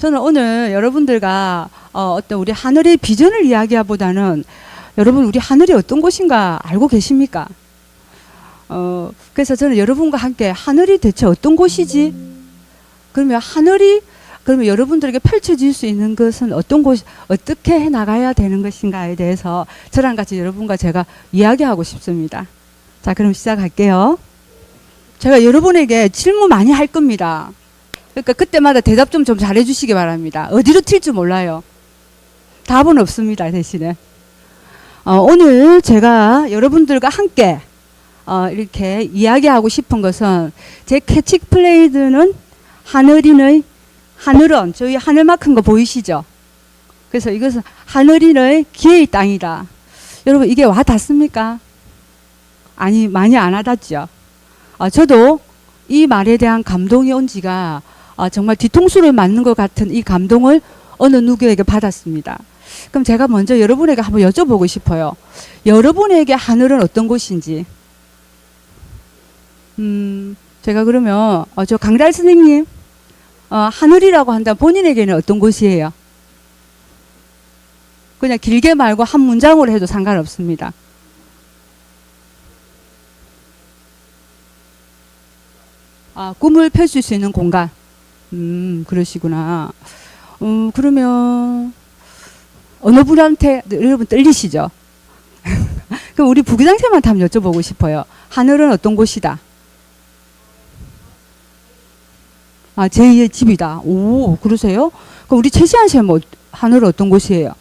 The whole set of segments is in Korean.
저는 오늘 여러분들과 어떤 우리 하늘의 비전을 이야기하보다는 여러분 우리 하늘이 어떤 곳인가 알고 계십니까? 그래서 저는 여러분과 함께 하늘이 대체 어떤 곳이지? 그러면 여러분들에게 펼쳐질 수 있는 것은 어떤 곳, 어떻게 해 나가야 되는 것인가에 대해서 저랑 같이 여러분과 제가 이야기하고 싶습니다. 자, 그럼 시작할게요. 제가 여러분에게 질문 많이 할 겁니다. 그러니까 그때마다 대답 좀 잘해 주시기 바랍니다. 어디로 튈지 몰라요. 답은 없습니다, 대신에. 오늘 제가 여러분들과 함께 이렇게 이야기하고 싶은 것은 제 캐치플레이드는 하늘은 저희 하늘만큼 거 보이시죠? 그래서 이것은 하늘인의 기회의 땅이다. 여러분 이게 와 닿습니까? 아니 많이 안 와닿죠. 저도 이 말에 대한 감동이 온 지가 정말 뒤통수를 맞는 것 같은 이 감동을 어느 누구에게 받았습니다. 그럼 제가 먼저 여러분에게 한번 여쭤보고 싶어요. 여러분에게 하늘은 어떤 곳인지. 제가 그러면 저 강달 선생님 하늘이라고 한다면 본인에게는 어떤 곳이에요? 그냥 길게 말고 한 문장으로 해도 상관없습니다. 꿈을 펼칠 수 있는 공간. 그러시구나. 그러면 어느 분한테 여러분 떨리시죠? 그럼 우리 부기장쌤한테 한번 여쭤보고 싶어요. 하늘은 어떤 곳이다? 제2의 집이다. 오, 그러세요? 그럼 우리 최시한 쌤 하늘은 어떤 곳이에요?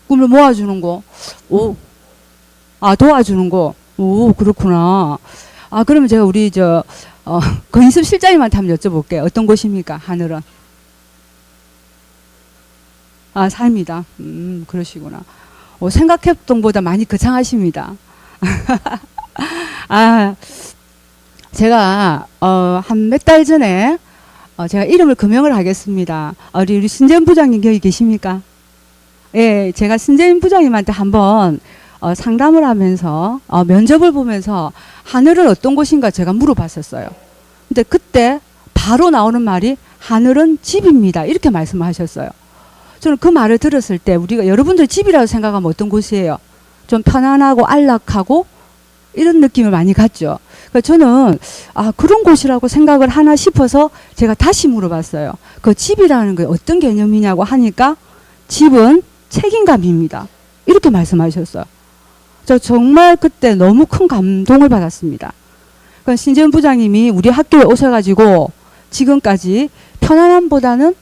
꿈을 모아주는 거. 오. 도와주는 거. 오, 그렇구나. 그러면 제가 우리 권인섭 실장님한테 한번 여쭤볼게요. 어떤 곳입니까? 하늘은? 삶이다. 그러시구나. 생각했던 것보다 많이 거창하십니다. 제가 한 몇 달 전에 제가 이름을 금명을 하겠습니다. 우리 신재훈 부장님 여기 계십니까? 예, 제가 신재훈 부장님한테 한번 상담을 하면서 면접을 보면서 하늘은 어떤 곳인가 제가 물어봤었어요. 근데 그때 바로 나오는 말이 하늘은 집입니다. 이렇게 말씀하셨어요. 저는 그 말을 들었을 때 우리가 여러분들 집이라고 생각하면 어떤 곳이에요? 좀 편안하고 안락하고 이런 느낌을 많이 갖죠. 그러니까 저는 그런 곳이라고 생각을 하나 싶어서 제가 다시 물어봤어요. 그 집이라는 게 어떤 개념이냐고 하니까 집은 책임감입니다. 이렇게 말씀하셨어요. 저 정말 그때 너무 큰 감동을 받았습니다. 그러니까 신재훈 부장님이 우리 학교에 오셔가지고 지금까지 편안함보다는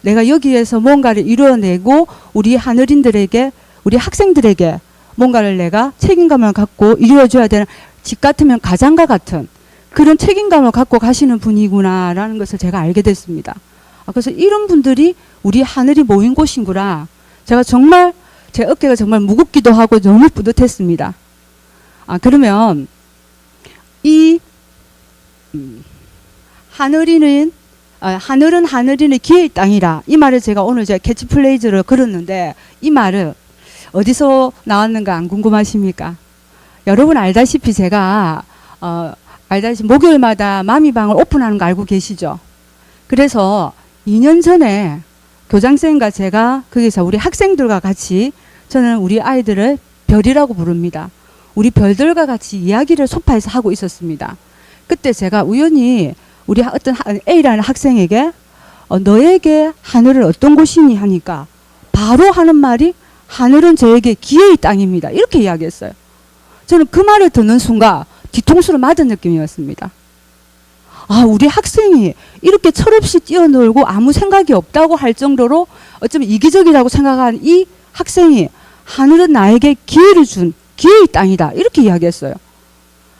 내가 여기에서 뭔가를 이루어내고 우리 하늘인들에게 우리 학생들에게 뭔가를 내가 책임감을 갖고 이루어줘야 되는 집 같으면 가장과 같은 그런 책임감을 갖고 가시는 분이구나라는 것을 제가 알게 됐습니다. 그래서 이런 분들이 우리 하늘이 모인 곳이구나. 제가 정말 제 어깨가 정말 무겁기도 하고 너무 뿌듯했습니다. 그러면 이 하늘은 하늘인의 기회의 땅이라 이 말을 제가 오늘 제가 캐치플레이즈로 걸었는데 이 말은 어디서 나왔는가 안 궁금하십니까? 여러분 알다시피 제가 목요일마다 마미방을 오픈하는 거 알고 계시죠? 그래서 2년 전에 교장선생님과 제가 거기서 우리 학생들과 같이 저는 우리 아이들을 별이라고 부릅니다. 우리 별들과 같이 이야기를 소파에서 하고 있었습니다. 그때 제가 우연히 우리 어떤 A라는 학생에게 너에게 하늘은 어떤 곳이니 하니까 바로 하는 말이 하늘은 저에게 기회의 땅입니다. 이렇게 이야기했어요. 저는 그 말을 듣는 순간 뒤통수를 맞은 느낌이었습니다. 우리 학생이 이렇게 철없이 뛰어놀고 아무 생각이 없다고 할 정도로 어쩌면 이기적이라고 생각한 이 학생이 하늘은 나에게 기회를 준 기회의 땅이다. 이렇게 이야기했어요.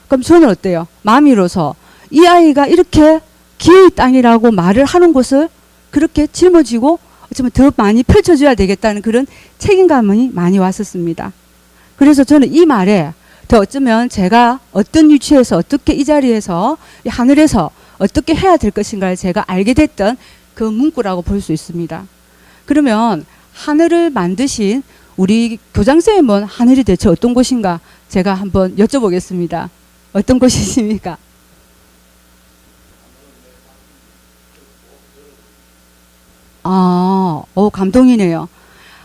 그럼 저는 어때요? 마음이로서 이 아이가 이렇게 기회의 땅이라고 말을 하는 것을 그렇게 짊어지고 어쩌면 더 많이 펼쳐줘야 되겠다는 그런 책임감이 많이 왔었습니다. 그래서 저는 이 말에 더 어쩌면 제가 어떤 위치에서 어떻게 이 자리에서 이 하늘에서 어떻게 해야 될 것인가를 제가 알게 됐던 그 문구라고 볼 수 있습니다. 그러면 하늘을 만드신 우리 교장선생님은 하늘이 대체 어떤 곳인가 제가 한번 여쭤보겠습니다. 어떤 곳이십니까? 감동이네요.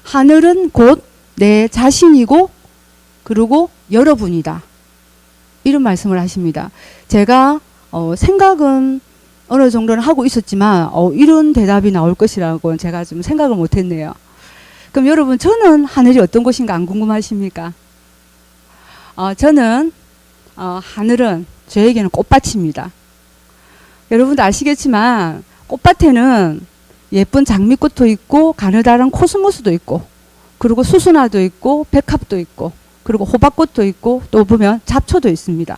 하늘은 곧 내 자신이고, 그리고 여러분이다. 이런 말씀을 하십니다. 제가, 생각은 어느 정도는 하고 있었지만, 이런 대답이 나올 것이라고 제가 좀 생각을 못 했네요. 그럼 여러분, 저는 하늘이 어떤 곳인가 안 궁금하십니까? 저는, 하늘은 저에게는 꽃밭입니다. 여러분도 아시겠지만, 꽃밭에는 예쁜 장미꽃도 있고, 가느다란 코스모스도 있고, 그리고 수수나도 있고, 백합도 있고, 그리고 호박꽃도 있고, 또 보면 잡초도 있습니다.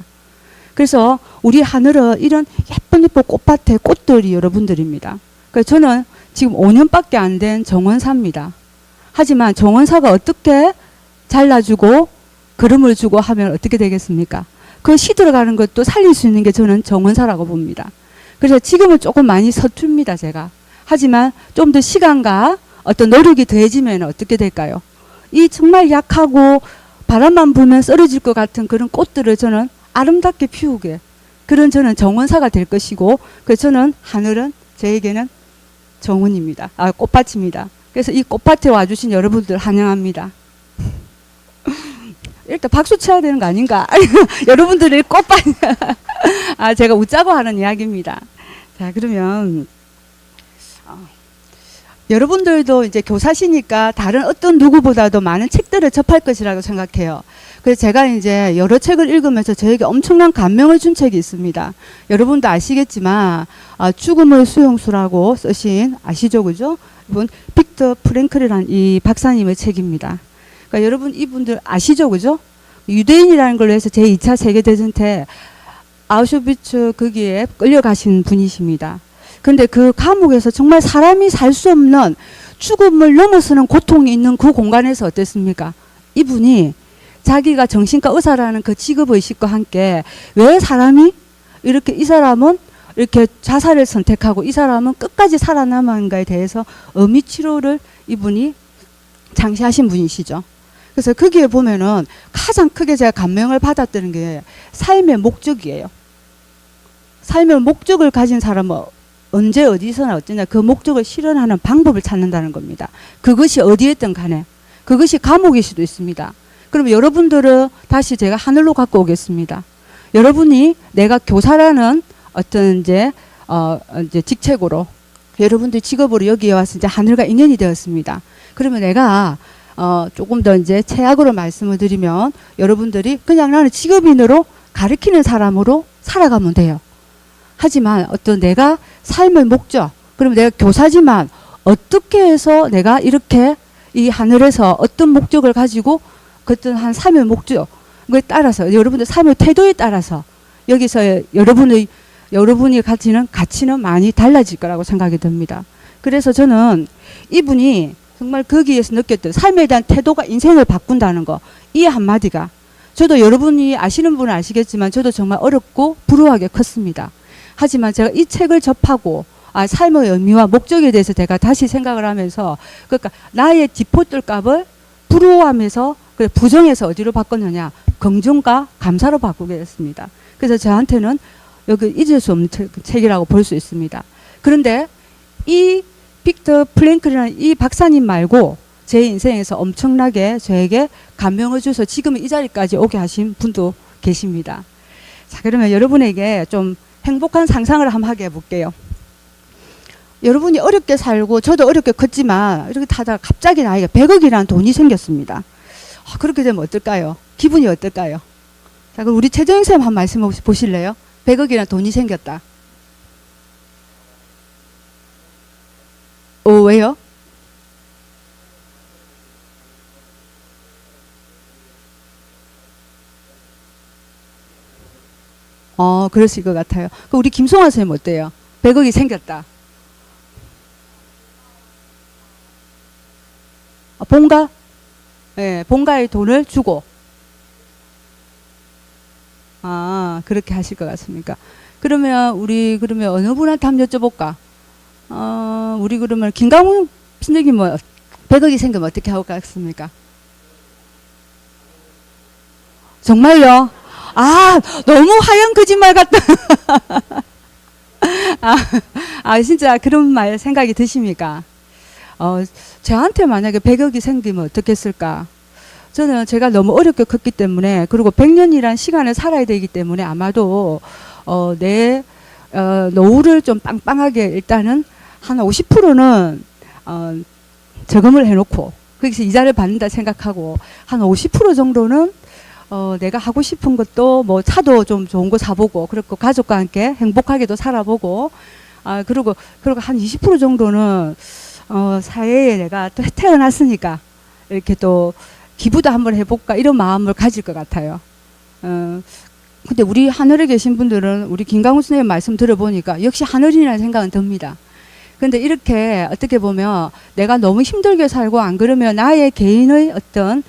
그래서 우리 하늘은 이런 예쁜 예쁜 꽃밭의 꽃들이 여러분들입니다. 그래서 저는 지금 5년밖에 안 된 정원사입니다. 하지만 정원사가 어떻게 잘라주고 그름을 주고 하면 어떻게 되겠습니까? 그 시들어가는 것도 살릴 수 있는 게 저는 정원사라고 봅니다. 그래서 지금은 조금 많이 서툽니다, 제가. 하지만 좀 더 시간과 어떤 노력이 더해지면 어떻게 될까요? 이 정말 약하고 바람만 불면 쓰러질 것 같은 그런 꽃들을 저는 아름답게 피우게, 그런 저는 정원사가 될 것이고, 그래서 저는 하늘은 저에게는 정원입니다. 꽃밭입니다. 그래서 이 꽃밭에 와주신 여러분들 환영합니다. 일단 박수 쳐야 되는 거 아닌가? 여러분들의 꽃밭. 제가 웃자고 하는 이야기입니다. 자, 그러면 여러분들도 이제 교사시니까 다른 어떤 누구보다도 많은 책들을 접할 것이라고 생각해요. 그래서 제가 이제 여러 책을 읽으면서 저에게 엄청난 감명을 준 책이 있습니다. 여러분도 아시겠지만, 죽음의 수용수라고 쓰신, 아시죠? 그죠? 이분, 빅터 프랭클이라는 이 박사님의 책입니다. 그러니까 여러분, 이분들 아시죠? 그죠? 유대인이라는 걸로 해서 제2차 세계대전 때 아우슈비츠 거기에 끌려가신 분이십니다. 근데 그 감옥에서 정말 사람이 살 수 없는 죽음을 넘어서는 고통이 있는 그 공간에서 어땠습니까? 이분이 자기가 정신과 의사라는 그 직업의식과 함께 왜 사람이 이렇게, 이 사람은 이렇게 자살을 선택하고 이 사람은 끝까지 살아남은가에 대해서 어미치료를 이분이 장시하신 분이시죠. 그래서 거기에 보면은 가장 크게 제가 감명을 받았던 게 삶의 목적이에요. 삶의 목적을 가진 사람은 언제 어디서나 어쩌냐 그 목적을 실현하는 방법을 찾는다는 겁니다. 그것이 어디에든 간에, 그것이 감옥일 수도 있습니다. 그럼 여러분들은 다시 제가 하늘로 갖고 오겠습니다. 여러분이 내가 교사라는 어떤 이제 직책으로, 여러분들 직업으로 여기에 와서 이제 하늘과 인연이 되었습니다. 그러면 내가 조금 더 이제 최악으로 말씀을 드리면 여러분들이 그냥 나는 직업인으로 가르치는 사람으로 살아가면 돼요. 하지만 어떤 내가 삶의 목적, 그러면 내가 교사지만 어떻게 해서 내가 이렇게 이 하늘에서 어떤 목적을 가지고 그 어떤 한 삶의 목적에 따라서, 여러분들 삶의 태도에 따라서 여기서 여러분이 가지는 가치는 많이 달라질 거라고 생각이 듭니다. 그래서 저는 이분이 정말 거기에서 느꼈던 삶에 대한 태도가 인생을 바꾼다는 거, 이 한마디가, 저도 여러분이 아시는 분은 아시겠지만 저도 정말 어렵고 불우하게 컸습니다. 하지만 제가 이 책을 접하고 삶의 의미와 목적에 대해서 제가 다시 생각을 하면서, 그러니까 나의 디포트 값을 불우하면서 부정해서 어디로 바꿨느냐, 긍정과 감사로 바꾸게 됐습니다. 그래서 저한테는 여기 잊을 수 없는 책이라고 볼 수 있습니다. 그런데 이 빅터 프랭클이라는 이 박사님 말고 제 인생에서 엄청나게 저에게 감명을 줘서 지금 이 자리까지 오게 하신 분도 계십니다. 자, 그러면 여러분에게 좀 행복한 상상을 한번 하게 해볼게요. 여러분이 어렵게 살고 저도 어렵게 컸지만 이렇게 타다가 갑자기 나에게 100억이라는 돈이 생겼습니다. 그렇게 되면 어떨까요? 기분이 어떨까요? 자, 그럼 우리 최정희 선생님 한 말씀 보실래요? 100억이라는 돈이 생겼다. 왜요? 그러실 것 같아요. 그럼 우리 김송아 선생님 어때요? 100억이 생겼다. 본가? 예, 본가의 돈을 주고. 그렇게 하실 것 같습니까? 그러면 우리 그러면 어느 분한테 한번 여쭤볼까? 우리 그러면 김강훈 선생님은 100억이 생기면 어떻게 하고 갔습니까? 정말요? 너무 하얀 거짓말 같다. 진짜 그런 말 생각이 드십니까? 저한테 만약에 100억이 생기면 어떻겠을까? 저는 제가 너무 어렵게 컸기 때문에, 그리고 100년이란 시간을 살아야 되기 때문에 아마도 내 노후를 좀 빵빵하게 일단은 한 50%는 저금을 해놓고 거기서 이자를 받는다 생각하고, 한 50% 정도는 내가 하고 싶은 것도 뭐 차도 좀 좋은 거 사보고, 그리고 가족과 함께 행복하게도 살아보고, 그리고 한 20% 정도는 사회에 내가 또 태어났으니까 이렇게 또 기부도 한번 해볼까, 이런 마음을 가질 것 같아요. 근데 우리 하늘에 계신 분들은 우리 김강훈 선생님 말씀 들어보니까 역시 하늘이라는 생각은 듭니다. 근데 이렇게 어떻게 보면 내가 너무 힘들게 살고, 안 그러면 나의 개인의 어떤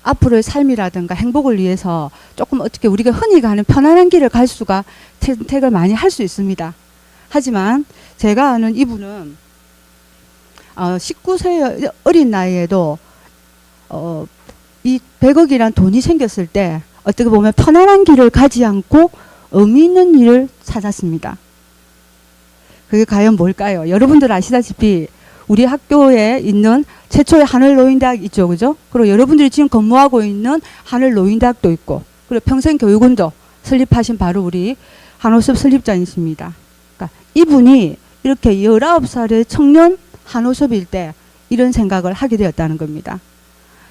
앞으로의 삶이라든가 행복을 위해서 조금 어떻게 우리가 흔히 가는 편안한 길을 갈 수가 선택을 많이 할 수 있습니다. 하지만 제가 아는 이분은 19세 어린 나이에도 이 100억이란 돈이 생겼을 때 어떻게 보면 편안한 길을 가지 않고 의미 있는 일을 찾았습니다. 그게 과연 뭘까요? 여러분들 아시다시피 우리 학교에 있는 최초의 하늘노인대학 있죠, 그죠? 그리고 여러분들이 지금 근무하고 있는 하늘노인대학도 있고, 그리고 평생교육원도 설립하신 바로 우리 한호섭 설립자이십니다. 그러니까 이분이 이렇게 19살의 청년 한호섭일 때 이런 생각을 하게 되었다는 겁니다.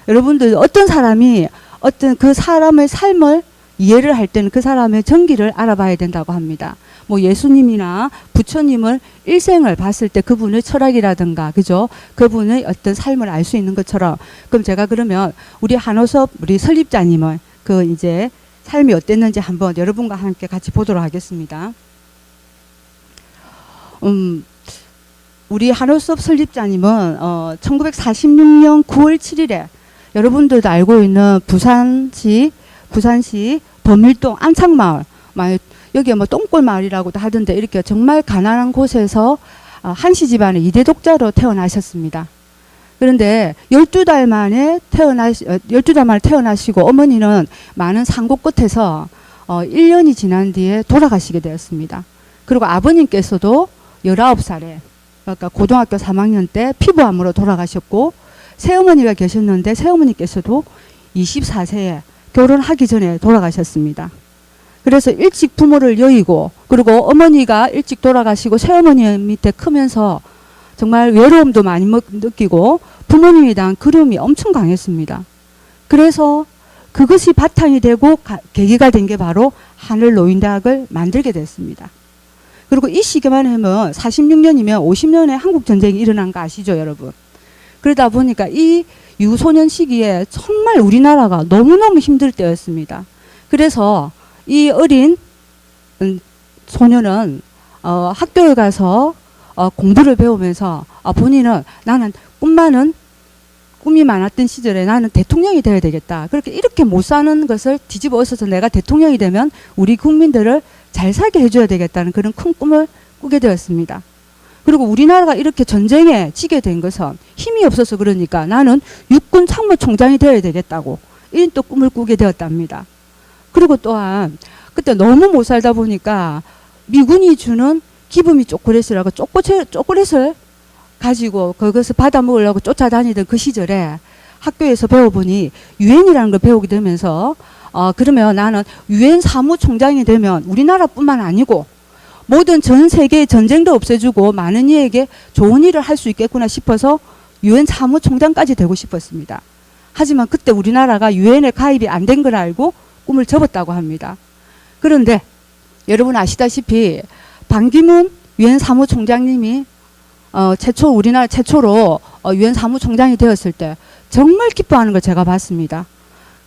여러분들 어떤 사람이 어떤 그 사람의 삶을 이해를 할 때는 그 사람의 전기를 알아봐야 된다고 합니다. 뭐 예수님이나 부처님을 일생을 봤을 때 그분의 철학이라든가, 그죠? 그분의 어떤 삶을 알 수 있는 것처럼, 그럼 제가 그러면 우리 한호섭 우리 설립자님을 그 이제 삶이 어땠는지 한번 여러분과 함께 같이 보도록 하겠습니다. 우리 한호섭 설립자님은 1946년 9월 7일에 여러분들도 알고 있는 부산시 범일동 안창마을, 여기에 뭐 똥골마을이라고도 하던데, 이렇게 정말 가난한 곳에서 한씨 집안의 2대 독자로 태어나셨습니다. 그런데 12달 만에 태어나시고 어머니는 많은 상고 끝에서 1년이 지난 뒤에 돌아가시게 되었습니다. 그리고 아버님께서도 19살에, 그러니까 고등학교 3학년 때 피부암으로 돌아가셨고, 새어머니가 계셨는데 새어머니께서도 24세에 결혼하기 전에 돌아가셨습니다. 그래서 일찍 부모를 여의고, 그리고 어머니가 일찍 돌아가시고 새어머니 밑에 크면서 정말 외로움도 많이 느끼고 부모님에 대한 그리움이 엄청 강했습니다. 그래서 그것이 바탕이 되고 계기가 된 게 바로 하늘노인대학을 만들게 됐습니다. 그리고 이 시기만 하면 46년이면 50년에 한국전쟁이 일어난 거 아시죠, 여러분? 그러다 보니까 이 유소년 시기에 정말 우리나라가 너무너무 힘들 때였습니다. 그래서 이 어린 소년은 학교에 가서 공부를 배우면서 본인은 나는 꿈이 많았던 시절에 나는 대통령이 되어야 되겠다. 그렇게 이렇게 못 사는 것을 뒤집어 엎어서 내가 대통령이 되면 우리 국민들을 잘 살게 해줘야 되겠다는 그런 큰 꿈을 꾸게 되었습니다. 그리고 우리나라가 이렇게 전쟁에 지게 된 것은 힘이 없어서 그러니까 나는 육군 참모총장이 되어야 되겠다고 이런 또 꿈을 꾸게 되었답니다. 그리고 또한 그때 너무 못 살다 보니까 미군이 주는 기부미 초콜릿이라고 초콜릿을 가지고 그것을 받아 먹으려고 쫓아다니던 그 시절에 학교에서 배워보니 유엔이라는 걸 배우게 되면서 그러면 나는 유엔 사무총장이 되면 우리나라뿐만 아니고 모든 전 세계의 전쟁도 없애주고 많은 이에게 좋은 일을 할 수 있겠구나 싶어서 유엔 사무총장까지 되고 싶었습니다. 하지만 그때 우리나라가 유엔에 가입이 안 된 걸 알고 꿈을 접었다고 합니다. 그런데 여러분 아시다시피 반기문 유엔 사무총장님이 우리나라 최초로 유엔 사무총장이 되었을 때 정말 기뻐하는 걸 제가 봤습니다.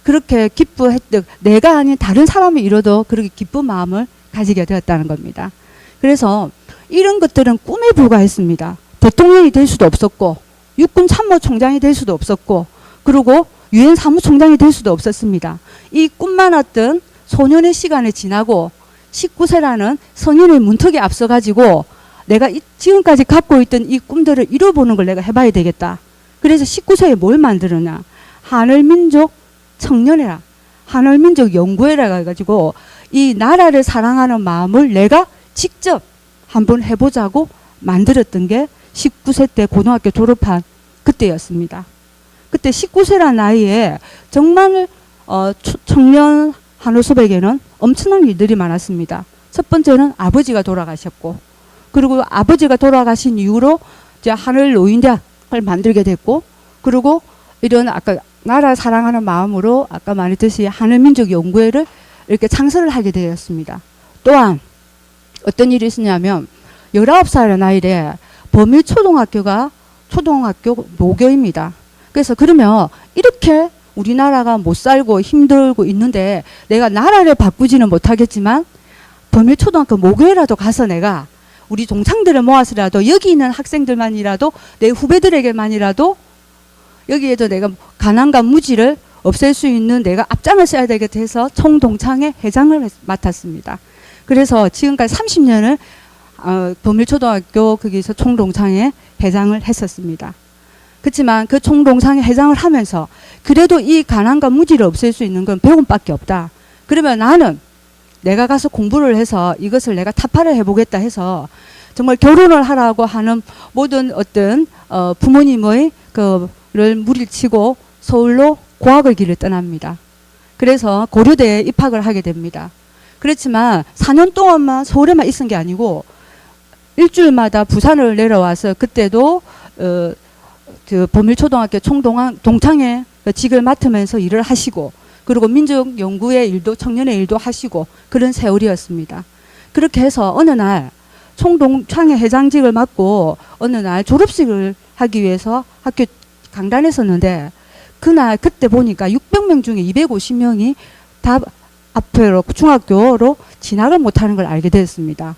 그렇게 기뻐했던 내가 아닌 다른 사람이 이뤄도 그렇게 기쁜 마음을 가지게 되었다는 겁니다. 그래서 이런 것들은 꿈에 불과했습니다. 대통령이 될 수도 없었고 육군 참모총장이 될 수도 없었고 그리고 유엔 사무총장이 될 수도 없었습니다. 이 꿈 많았던 소년의 시간이 지나고 19세라는 성인의 문턱에 앞서가지고 내가 지금까지 갖고 있던 이 꿈들을 이뤄보는 걸 내가 해봐야 되겠다. 그래서 19세에 뭘 만들었냐. 하늘민족 청년회라. 하늘민족 연구회라 해가지고 이 나라를 사랑하는 마음을 내가 직접 한번 해보자고 만들었던 게 19세 때 고등학교 졸업한 그때였습니다. 그때 19세라는 나이에 정말 청년 한우섭에게는 엄청난 일들이 많았습니다. 첫 번째는 아버지가 돌아가셨고, 그리고 아버지가 돌아가신 이후로 이제 하늘 노인대학을 만들게 됐고, 그리고 이런 아까 나라 사랑하는 마음으로 아까 말했듯이 하늘민족연구회를 이렇게 창설을 하게 되었습니다. 또한 어떤 일이 있었냐면 19살의 나이에 범일초등학교가 초등학교 모교입니다. 그래서 그러면 이렇게 우리나라가 못 살고 힘들고 있는데 내가 나라를 바꾸지는 못하겠지만 범일초등학교 모교회라도 가서 내가 우리 동창들을 모아서라도 여기 있는 학생들만이라도 내 후배들에게만이라도 여기에도 내가 가난과 무지를 없앨 수 있는 내가 앞장을 써야 되겠다 해서 총동창회 회장을 맡았습니다. 그래서 지금까지 30년을 범일초등학교 거기서 총동창회 회장을 했었습니다. 그렇지만 그 총동창회 회장을 하면서 그래도 이 가난과 무지를 없앨 수 있는 건 배움밖에 없다. 그러면 나는 내가 가서 공부를 해서 이것을 내가 타파를 해보겠다 해서 정말 결혼을 하라고 하는 모든 어떤 부모님의 그를 무리치고 서울로 고학의 길을 떠납니다. 그래서 고려대에 입학을 하게 됩니다. 그렇지만 4년 동안만 서울에만 있은 게 아니고 일주일마다 부산을 내려와서 그때도 그 범일초등학교 총동창회 직을 맡으면서 일을 하시고 그리고 민족연구의 일도 청년의 일도 하시고 그런 세월이었습니다. 그렇게 해서 어느 날 총동창회 회장직을 맡고 어느 날 졸업식을 하기 위해서 학교 강단에 섰는데 그날 그때 보니까 600명 중에 250명이 다 앞으로 중학교로 진학을 못하는 걸 알게 됐습니다.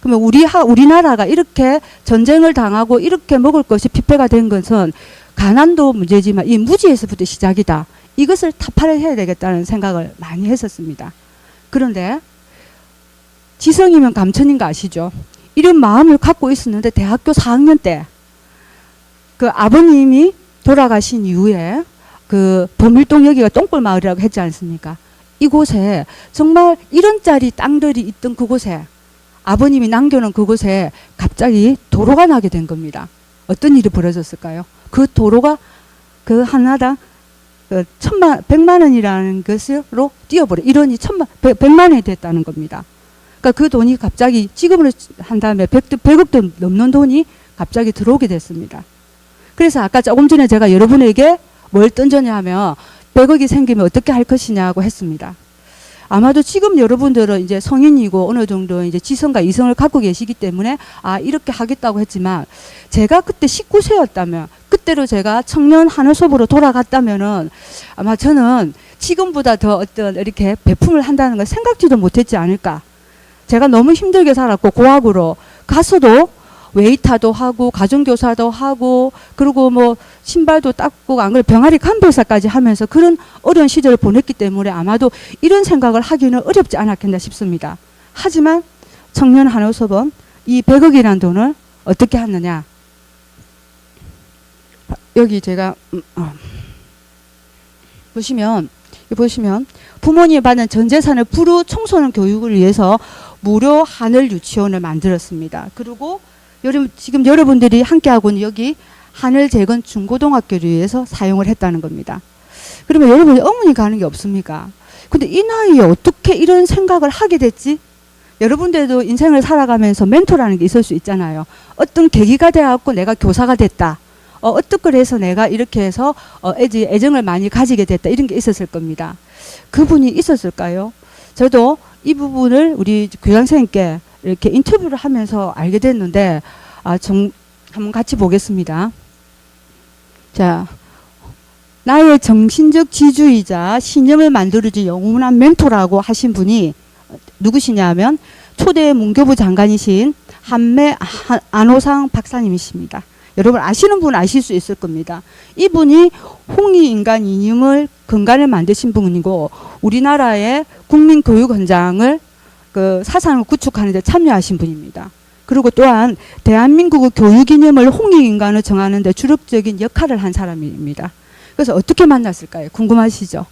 그러면 우리나라가 이렇게 전쟁을 당하고 이렇게 먹을 것이 피폐가 된 것은 가난도 문제지만 이 무지에서부터 시작이다. 이것을 타파를 해야 되겠다는 생각을 많이 했었습니다. 그런데 지성이면 감천인 거 아시죠? 이런 마음을 갖고 있었는데 대학교 4학년 때 그 아버님이 돌아가신 이후에 그 범일동 여기가 똥골마을이라고 했지 않습니까? 이곳에 정말 1원짜리 땅들이 있던 그곳에 아버님이 남겨놓은 그곳에 갑자기 도로가 나게 된 겁니다. 어떤 일이 벌어졌을까요? 그 도로가 그 하나당 그 100만 원이라는 것으로 뛰어버려 1원이 100만 원이 됐다는 겁니다. 그러니까 그 돈이 갑자기 지급을 한 다음에 100억도 넘는 돈이 갑자기 들어오게 됐습니다. 그래서 아까 조금 전에 제가 여러분에게 뭘 던졌냐 하면 100억이 생기면 어떻게 할 것이냐고 했습니다. 아마도 지금 여러분들은 이제 성인이고 어느 정도 이제 지성과 이성을 갖고 계시기 때문에 이렇게 하겠다고 했지만 제가 그때 19세였다면 그때로 제가 청년 한우섭으로 돌아갔다면은 아마 저는 지금보다 더 어떤 이렇게 배품을 한다는 걸 생각지도 못했지 않을까. 제가 너무 힘들게 살았고 고학으로 가서도 웨이터도 하고 가정교사도 하고 그리고 뭐 신발도 닦고 안 그래 병아리 간별사까지 하면서 그런 어려운 시절을 보냈기 때문에 아마도 이런 생각을 하기는 어렵지 않았겠나 싶습니다. 하지만 청년 한우섭은 이 100억이라는 돈을 어떻게 하느냐. 여기 제가 보시면 부모님이 받는 전 재산을 부로 청소년 교육을 위해서 무료 하늘 유치원을 만들었습니다. 그리고 지금 여러분들이 함께하고 있는 여기 하늘재건 중고등학교를 위해서 사용을 했다는 겁니다. 그러면 여러분이 어머니 가는 게 없습니까? 근데 이 나이에 어떻게 이런 생각을 하게 됐지? 여러분들도 인생을 살아가면서 멘토라는 게 있을 수 있잖아요. 어떤 계기가 되어갖고 내가 교사가 됐다. 어떻게 해서 내가 이렇게 해서 애정을 많이 가지게 됐다. 이런 게 있었을 겁니다. 그분이 있었을까요? 저도 이 부분을 우리 교장선생님께 이렇게 인터뷰를 하면서 알게 됐는데 한번 같이 보겠습니다. 자, 나의 정신적 지주이자 신념을 만들어준 영원한 멘토라고 하신 분이 누구시냐 하면 초대 문교부 장관이신 안호상 박사님이십니다. 여러분 아시는 분 아실 수 있을 겁니다. 이분이 홍익인간 이념을 근간을 만드신 분이고 우리나라의 국민교육헌장을 그 사상을 구축하는 데 참여하신 분입니다. 그리고 또한 대한민국의 교육 이념을 홍익인간을 정하는 데 주력적인 역할을 한 사람입니다. 그래서 어떻게 만났을까요? 궁금하시죠?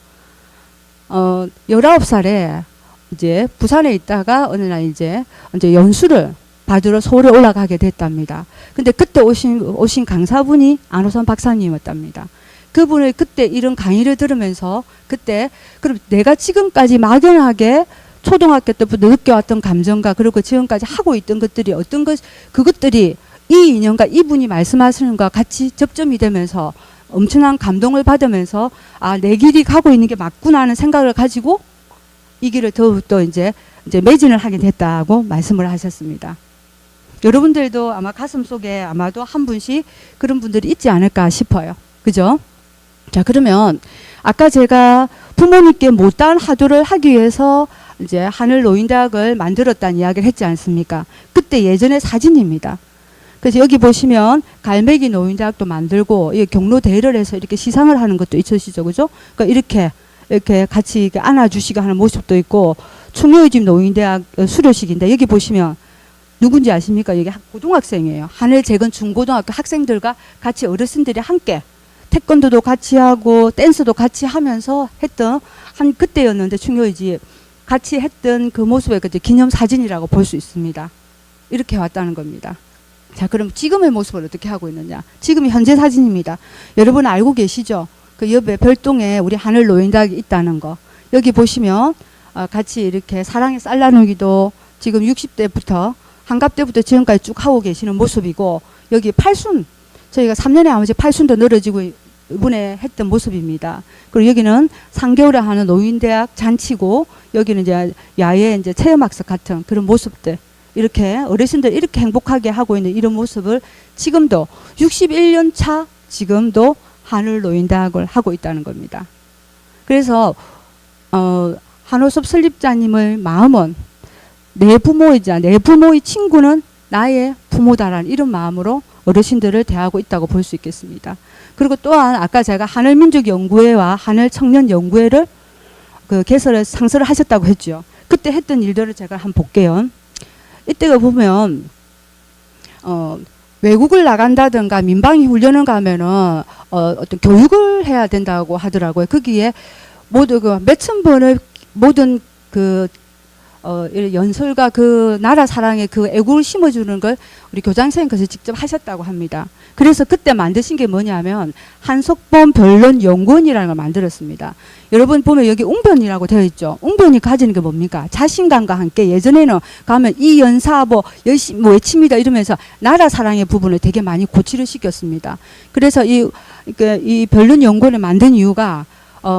19살에 이제 부산에 있다가 어느 날 이제 연수를 받으러 서울에 올라가게 됐답니다. 근데 그때 오신 강사분이 안호선 박사님이었답니다. 그분의 그때 이런 강의를 들으면서 그때 그럼 내가 지금까지 막연하게 초등학교 때부터 느껴왔던 감정과 그리고 지금까지 하고 있던 것들이 어떤 것 그것들이 이 인연과 이분이 말씀하시는 것과 같이 접점이 되면서 엄청난 감동을 받으면서 아, 내 길이 가고 있는 게 맞구나 하는 생각을 가지고 이 길을 더욱더 이제 매진을 하게 됐다고 말씀을 하셨습니다. 여러분들도 아마 가슴 속에 아마도 한 분씩 그런 분들이 있지 않을까 싶어요. 그죠? 자, 그러면 아까 제가 부모님께 못다한 화두를 하기 위해서 이제 하늘노인대학을 만들었다는 이야기를 했지 않습니까? 그때 예전의 사진입니다. 그래서 여기 보시면 갈매기 노인대학도 만들고 이 경로 대회를 해서 이렇게 시상을 하는 것도 있으시죠, 그죠? 그러니까 이렇게 같이 이렇게 안아주시고 하는 모습도 있고 충효의 집 노인대학 수료식인데 여기 보시면 누군지 아십니까? 여기 고등학생이에요. 하늘재건 중고등학교 학생들과 같이 어르신들이 함께 태권도도 같이 하고 댄스도 같이 하면서 했던 한 그때였는데 충효의 집 같이 했던 그 모습의 기념 사진이라고 볼 수 있습니다. 이렇게 왔다는 겁니다. 자, 그럼 지금의 모습을 어떻게 하고 있느냐? 지금 현재 사진입니다. 여러분 알고 계시죠? 그 옆에 별동에 우리 하늘 노인대학이 있다는 거. 여기 보시면 같이 이렇게 사랑의 쌀 나누기도 지금 60대부터 한갑 때부터 지금까지 쭉 하고 계시는 모습이고 여기 팔순 저희가 3년에 아버지 팔순도 늘어지고 이번에 했던 모습입니다. 그리고 여기는 3개월에 하는 노인대학 잔치고 여기는 이제 야외 이제 체험학습 같은 그런 모습들 이렇게 어르신들 이렇게 행복하게 하고 있는 이런 모습을 지금도 61년 차 지금도 하늘노인대학을 하고 있다는 겁니다. 그래서 한호섭 설립자님의 마음은 내 부모이자 내 부모의 친구는 나의 부모다라는 이런 마음으로 어르신들을 대하고 있다고 볼 수 있겠습니다. 그리고 또한 아까 제가 하늘민족연구회와 하늘청년연구회를 개설을 상설을 하셨다고 했죠. 그때 했던 일들을 제가 한번 볼게요. 이때가 보면 외국을 나간다든가 민방위 훈련을 가면은 어떤 교육을 해야 된다고 하더라고요. 거기에 모두 그 몇천 번을 모든 그 연설과 그 나라 사랑의 그 애국을 심어주는 걸 우리 교장선생님께서 직접 하셨다고 합니다. 그래서 그때 만드신 게 뭐냐면 한석범 변론연구원이라는 걸 만들었습니다. 여러분 보면 여기 웅변이라고 되어 있죠. 웅변이 가지는 게 뭡니까? 자신감과 함께 예전에는 가면 이 연사 뭐 열심히 뭐 외칩니다 이러면서 나라 사랑의 부분을 되게 많이 고치를 시켰습니다. 그래서 이 변론연구원을 만든 이유가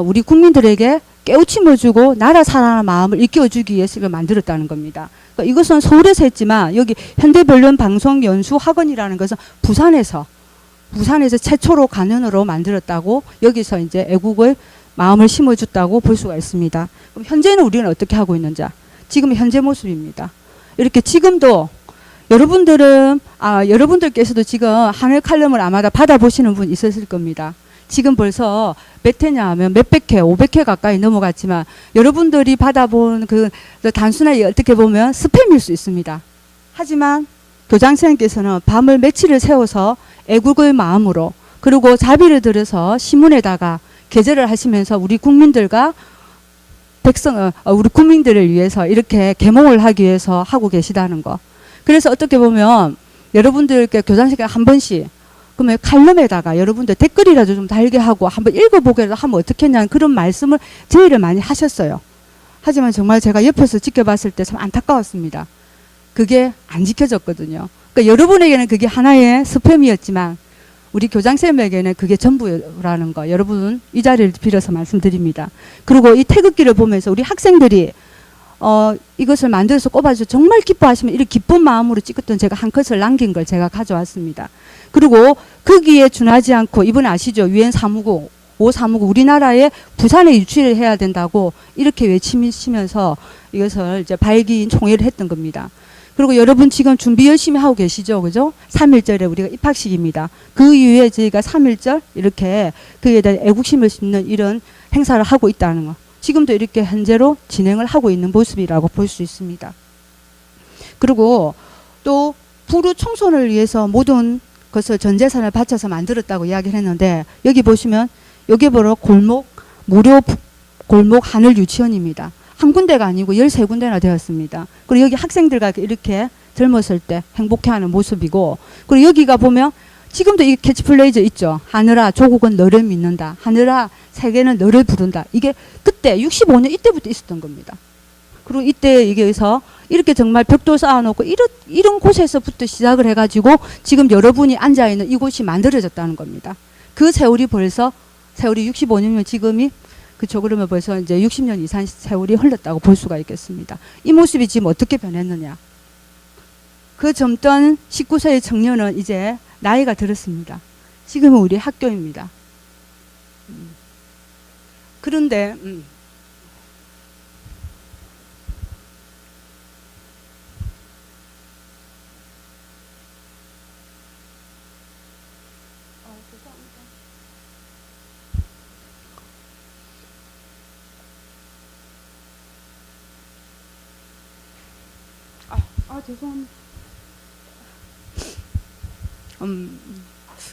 우리 국민들에게 깨우침을 주고 나라 사랑하는 마음을 일깨워주기 위해서 이걸 만들었다는 겁니다. 그러니까 이것은 서울에서 했지만 여기 현대변론방송연수학원이라는 것은 부산에서 최초로 간현으로 만들었다고 여기서 이제 애국을 마음을 심어줬다고 볼 수가 있습니다. 그럼 현재는 우리는 어떻게 하고 있는지 지금 현재 모습입니다. 이렇게 지금도 여러분들께서도 지금 하늘 칼럼을 아마 다 받아보시는 분 있으실 겁니다. 지금 벌써 몇 회냐 하면 몇백 회, 500회 가까이 넘어갔지만 여러분들이 받아본 그 단순하게 어떻게 보면 스팸일 수 있습니다. 하지만 교장선생님께서는 밤을 며칠을 새워서 애국의 마음으로 그리고 자비를 들여서 신문에다가 게재를 하시면서 우리 국민들과 우리 국민들을 위해서 이렇게 계몽을 하기 위해서 하고 계시다는 거. 그래서 어떻게 보면 여러분들께 교장선생님께 한 번씩 그러면 칼럼에다가 여러분들 댓글이라도 좀 달게 하고 한번 읽어보게라도 하면 어떻겠냐는 그런 말씀을 제의를 많이 하셨어요. 하지만 정말 제가 옆에서 지켜봤을 때 참 안타까웠습니다. 그게 안 지켜졌거든요. 그러니까 여러분에게는 그게 하나의 스팸이었지만 우리 교장선생님에게는 그게 전부라는 거 여러분 이 자리를 빌어서 말씀드립니다. 그리고 이 태극기를 보면서 우리 학생들이 이것을 만들어서 꼽아서 정말 기뻐하시면 이렇게 기쁜 마음으로 찍었던 제가 한 컷을 남긴 걸 제가 가져왔습니다. 그리고 거기에 준하지 않고 이분 아시죠? 유엔 사무국 5사무국 우리나라에 부산에 유치를 해야 된다고 이렇게 외치면서 이것을 이제 발기인 총회를 했던 겁니다. 그리고 여러분 지금 준비 열심히 하고 계시죠? 그죠? 3.1절에 우리가 입학식입니다. 그 이후에 저희가 3.1절 이렇게 그에 대한 애국심을 심는 이런 행사를 하고 있다는 거. 지금도 이렇게 현재로 진행을 하고 있는 모습이라고 볼 수 있습니다. 그리고 또 부루 총선을 위해서 모든 것을 전 재산을 바쳐서 만들었다고 이야기를 했는데 여기 보시면 여기 바로 무료 골목 하늘 유치원입니다. 한 군데가 아니고 13군데나 되었습니다. 그리고 여기 학생들과 이렇게 젊었을 때 행복해하는 모습이고, 그리고 여기가 보면 지금도 이 캐치플레이즈 있죠. 하늘아 조국은 너를 믿는다. 하늘아 세계는 너를 부른다. 이게 그때 65년 이때부터 있었던 겁니다. 그리고 이때 여기서 이렇게 정말 벽돌 쌓아놓고 이런 곳에서부터 시작을 해가지고 지금 여러분이 앉아있는 이곳이 만들어졌다는 겁니다. 그 세월이 벌써 세월이 65년이면 지금이 그쵸. 그러면 벌써 이제 60년 이상 세월이 흘렀다고 볼 수가 있겠습니다. 이 모습이 지금 어떻게 변했느냐. 그 젊던 19세의 청년은 이제 나이가 들었습니다. 지금은 우리 학교입니다. 그런데 죄송합니다.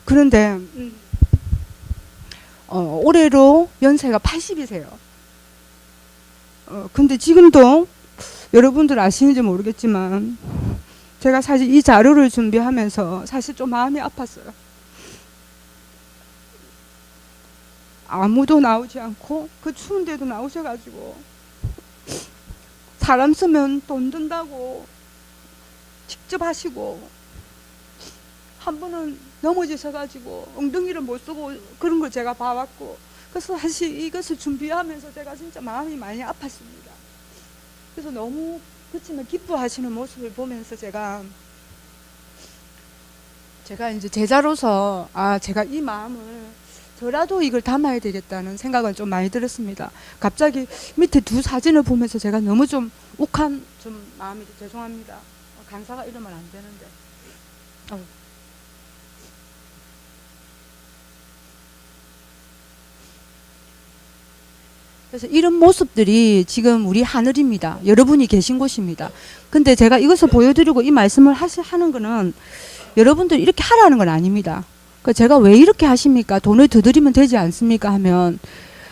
그런데 올해로 연세가 80이세요. 근데 지금도 여러분들 아시는지 모르겠지만 제가 사실 이 자료를 준비하면서 사실 좀 마음이 아팠어요. 아무도 나오지 않고 그 추운데도 나오셔가지고 사람 쓰면 돈 든다고 직접 하시고, 한 분은 넘어지셔가지고 엉덩이를 못 쓰고 그런 걸 제가 봐왔고, 그래서 사실 이것을 준비하면서 제가 진짜 마음이 많이 아팠습니다. 그래서 너무 그렇지만 기뻐하시는 모습을 보면서 제가 이제 제자로서 제가 이 마음을 저라도 이걸 담아야 되겠다는 생각은 좀 많이 들었습니다. 갑자기 밑에 두 사진을 보면서 제가 너무 좀 욱한 마음이 죄송합니다. 강사가 이러면 안 되는데. 그래서 이런 모습들이 지금 우리 하늘입니다. 여러분이 계신 곳입니다. 근데 제가 이것을 보여드리고 이 말씀을 하는 거는 여러분들 이렇게 하라는 건 아닙니다. 그러니까 제가 왜 이렇게 하십니까? 돈을 더 드리면 되지 않습니까? 하면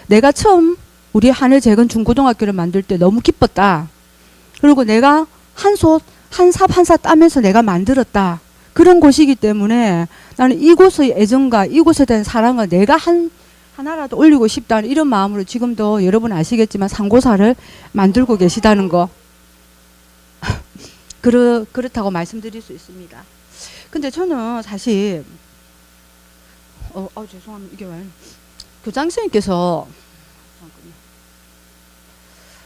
내가 처음 우리 하늘 재건 중고등학교를 만들 때 너무 기뻤다. 그리고 내가 한 삽 따면서 내가 만들었다. 그런 곳이기 때문에 나는 이곳의 애정과 이곳에 대한 사랑을 내가 하나라도 올리고 싶다는 이런 마음으로 지금도 여러분 아시겠지만 상고사를 만들고 계시다는 거. 그렇다고 말씀드릴 수 있습니다. 근데 저는 사실 죄송합니다. 이게 왜 교장 선생님께서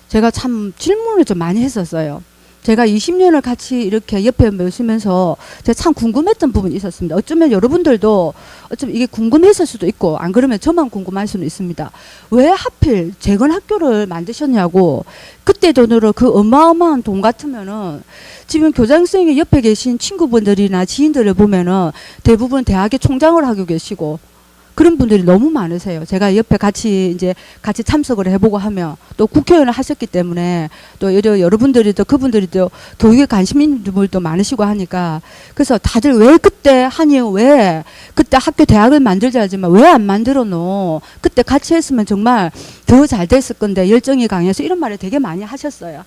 제가 참 질문을 좀 많이 했었어요. 제가 20년을 같이 이렇게 옆에 모시면서 제가 참 궁금했던 부분이 있었습니다. 어쩌면 여러분들도 이게 궁금했을 수도 있고, 안 그러면 저만 궁금할 수는 있습니다. 왜 하필 재건학교를 만드셨냐고. 그때 돈으로 그 어마어마한 돈 같으면은 지금 교장선생님 옆에 계신 친구분들이나 지인들을 보면은 대부분 대학의 총장을 하고 계시고 그런 분들이 너무 많으세요. 제가 옆에 같이 참석을 해보고 하면 또 국회의원을 하셨기 때문에 또 여러분들이 또 그분들이 또 교육에 관심 있는 분들도 많으시고 하니까, 그래서 다들 왜 그때 왜 그때 학교 대학을 만들자 하지만 왜 안 만들었노? 그때 같이 했으면 정말 더 잘 됐을 건데 열정이 강해서 이런 말을 되게 많이 하셨어요.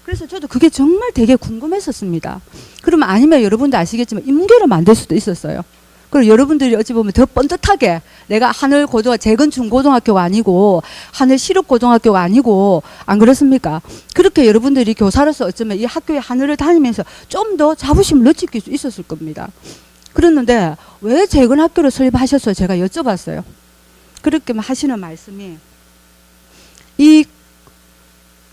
그래서 저도 그게 정말 되게 궁금했었습니다. 그러면 아니면 여러분도 아시겠지만 인문계를 만들 수도 있었어요. 그리고 여러분들이 어찌 보면 더 번듯하게 내가 하늘 재건 중고등학교가 아니고 하늘 시립고등학교가 아니고, 안 그렇습니까? 그렇게 여러분들이 교사로서 어쩌면 이 학교의 하늘을 다니면서 좀 더 자부심을 느낄 수 있었을 겁니다. 그랬는데 왜 재건 학교를 설립하셨어요? 제가 여쭤봤어요. 그렇게 하시는 말씀이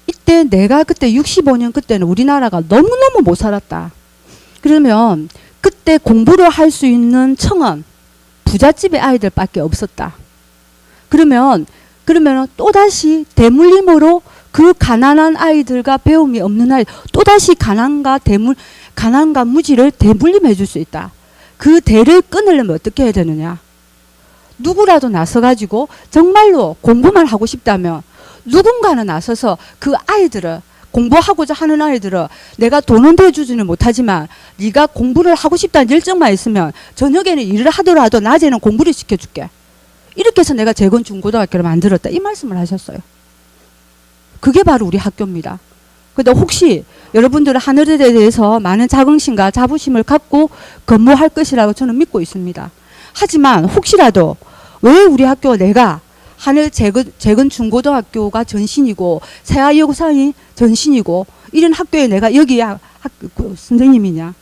이때 내가 그때 65년 그때는 우리나라가 너무너무 못 살았다. 그러면 그때 공부를 할 수 있는 청은 부잣집의 아이들밖에 없었다. 그러면 또다시 대물림으로 그 가난한 아이들과 배움이 없는 아이, 또다시 가난과 무지를 대물림해 줄 수 있다. 그 대를 끊으려면 어떻게 해야 되느냐. 누구라도 나서가지고 정말로 공부만 하고 싶다면 누군가는 나서서 그 아이들을, 공부하고자 하는 아이들은 내가 돈은 대주지는 못하지만 네가 공부를 하고 싶다는 열정만 있으면 저녁에는 일을 하더라도 낮에는 공부를 시켜줄게. 이렇게 해서 내가 재건 중고등학교를 만들었다. 이 말씀을 하셨어요. 그게 바로 우리 학교입니다. 근데 혹시 여러분들은 하늘에 대해서 많은 자긍심과 자부심을 갖고 근무할 것이라고 저는 믿고 있습니다. 하지만 혹시라도 왜 우리 학교 내가 하늘 재건 중고등학교가 전신이고 세아여고상이 전신이고 이런 학교에 내가 여기야 선생님이냐?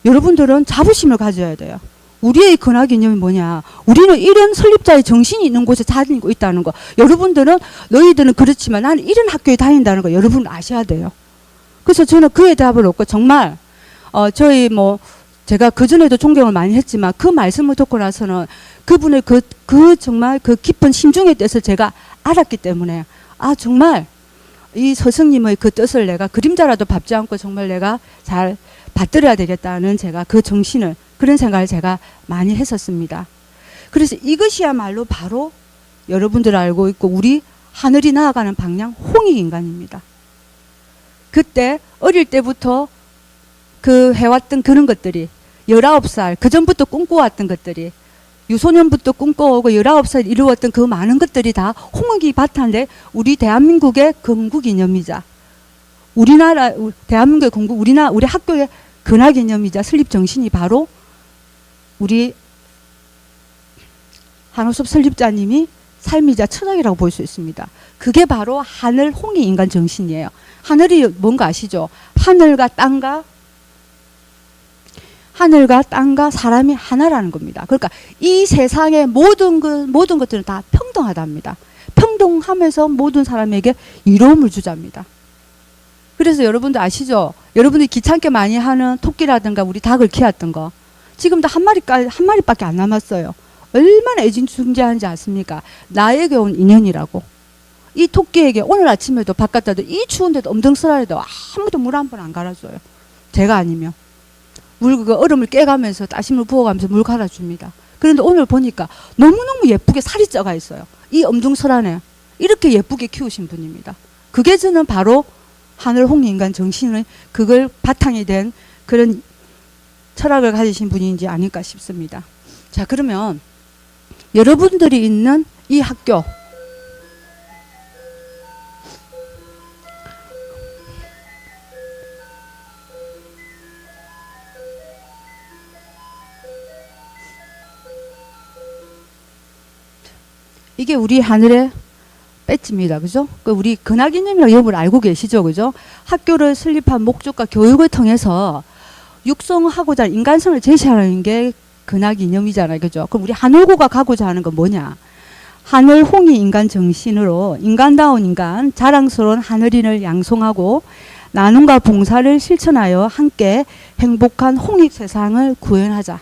여러분들은 자부심을 가져야 돼요. 우리의 근학 개념이 뭐냐? 우리는 이런 설립자의 정신이 있는 곳에 다니고 있다는 거. 여러분들은 너희들은 그렇지만 나는 이런 학교에 다닌다는 거 여러분 아셔야 돼요. 그래서 저는 그에 답을 얻고 정말 저희 뭐 제가 그전에도 존경을 많이 했지만 그 말씀을 듣고 나서는 그분의 그 정말 그 깊은 심중의 뜻을 제가 알았기 때문에 아 정말 이 스승님의 그 뜻을 내가 그림자라도 밟지 않고 정말 내가 잘 받들어야 되겠다는 제가 그 정신을 그런 생각을 제가 많이 했었습니다. 그래서 이것이야말로 바로 여러분들 알고 있고 우리 하늘이 나아가는 방향 홍익인간입니다. 그때 어릴 때부터 그 해왔던 그런 것들이 19살 그 전부터 꿈꿔왔던 것들이 유소년부터 꿈꿔오고 19살 이루었던 그 많은 것들이 다 홍익이 바탕인데 우리 대한민국의 건국이념이자 우리나라 대한민국의 건국 우리 학교의 근학이념이자 설립정신이 바로 우리 한호섭 설립자님이 삶이자 철학이라고 볼 수 있습니다. 그게 바로 하늘 홍익인간 정신이에요. 하늘이 뭔가 아시죠? 하늘과 땅과 사람이 하나라는 겁니다. 그러니까 이 세상의 모든 것들은 다 평등하답니다. 평등하면서 모든 사람에게 이로움을 주자입니다. 그래서 여러분들 아시죠? 여러분들이 귀찮게 많이 하는 토끼라든가 우리 닭을 키웠던 거 지금도 한 마리밖에 안 남았어요. 얼마나 애진중지하는지 아십니까? 나에게 온 인연이라고. 이 토끼에게 오늘 아침에도 바깥에도 이 추운데도 엄청설하게도 아무도 물 한 번 안 갈아줘요. 제가 아니면. 그 얼음을 깨가면서 따심을 부어가면서 물 갈아줍니다. 그런데 오늘 보니까 너무너무 예쁘게 살이 쪄가 있어요. 이 엄중설안에 이렇게 예쁘게 키우신 분입니다. 그게 저는 바로 하늘 홍익인간 정신의 그걸 바탕이 된 그런 철학을 가지신 분인지 아닐까 싶습니다. 자, 그러면 여러분들이 있는 이 학교 이게 우리 하늘의 배지입니다. 그죠? 우리 근학이념이라고 여러분 알고 계시죠? 그죠? 학교를 설립한 목적과 교육을 통해서 육성하고자 하는 인간성을 제시하는 게 근학이념이잖아요. 그죠? 그럼 우리 하늘고가 가고자 하는 건 뭐냐? 하늘 홍익 인간 정신으로 인간다운 인간, 자랑스러운 하늘인을 양성하고 나눔과 봉사를 실천하여 함께 행복한 홍익 세상을 구현하자.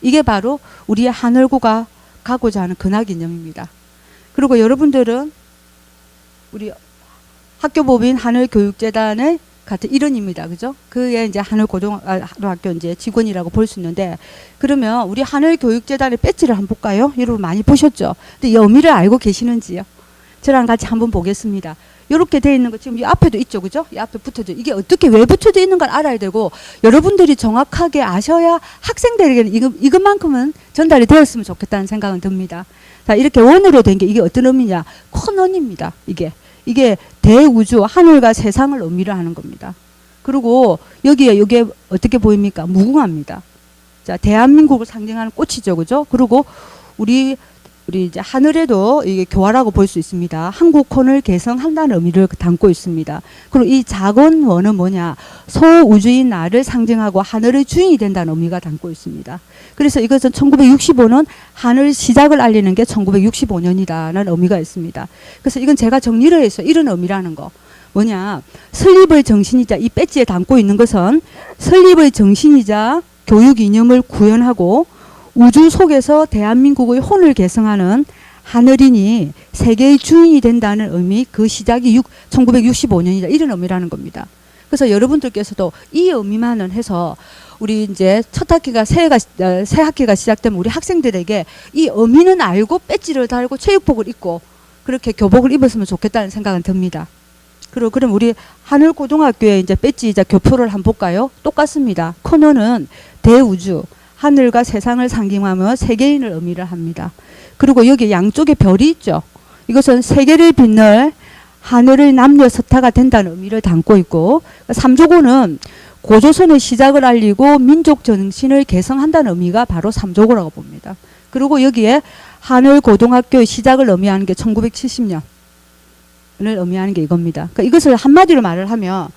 이게 바로 우리의 하늘고가 가고자 하는 근학이념입니다. 그리고 여러분들은 우리 학교법인 하늘교육재단의 같은 일원입니다. 그죠? 그의 이제 하늘고등학교 이제 직원이라고 볼 수 있는데, 그러면 우리 하늘교육재단의 배지를 한번 볼까요? 여러분 많이 보셨죠? 근데 이 의미를 알고 계시는지요? 저랑 같이 한번 보겠습니다. 이렇게 돼 있는 거 지금 이 앞에도 있죠, 그죠? 이 앞에 붙어져. 이게 어떻게 왜 붙여져 있는 걸 알아야 되고, 여러분들이 정확하게 아셔야 학생들에게는 이것만큼은 전달이 되었으면 좋겠다는 생각은 듭니다. 자, 이렇게 원으로 된 게 이게 어떤 의미냐? 큰 원입니다. 이게 대우주, 하늘과 세상을 의미를 하는 겁니다. 그리고 여기에 어떻게 보입니까? 무궁화입니다. 자, 대한민국을 상징하는 꽃이죠, 그죠? 그리고 우리 이제 하늘에도 이게 교화라고 볼 수 있습니다. 한국혼을 개성한다는 의미를 담고 있습니다. 그리고 이 작은 원은 뭐냐? 소우주인 나를 상징하고 하늘의 주인이 된다는 의미가 담고 있습니다. 그래서 이것은 1965년 하늘 시작을 알리는 게 1965년이라는 의미가 있습니다. 그래서 이건 제가 정리를 해서 이런 의미라는 거. 뭐냐? 설립의 정신이자 이 배지에 담고 있는 것은 설립의 정신이자 교육 이념을 구현하고 우주 속에서 대한민국의 혼을 개성하는 하늘인이 세계의 주인이 된다는 의미, 그 시작이 1965년이다. 이런 의미라는 겁니다. 그래서 여러분들께서도 이 의미만은 해서 우리 이제 첫 학기가 새 학기가 시작되면 우리 학생들에게 이 의미는 알고 배지를 달고 체육복을 입고 그렇게 교복을 입었으면 좋겠다는 생각은 듭니다. 그리고 그럼 우리 하늘고등학교의 이제 배지이자 교표를 한번 볼까요? 똑같습니다. 코너는 대우주, 하늘과 세상을 상징하며 세계인을 의미를 합니다. 그리고 여기 양쪽에 별이 있죠. 이것은 세계를 빛낼 하늘의 남녀 서타가 된다는 의미를 담고 있고, 3조고는 고조선의 시작을 알리고 민족 정신을 개성한다는 의미가 바로 3조고라고 봅니다. 그리고 여기에 하늘고등학교의 시작을 의미하는 게 1970년을 의미하는 게 이겁니다. 그러니까 이것을 한마디로 말을 하면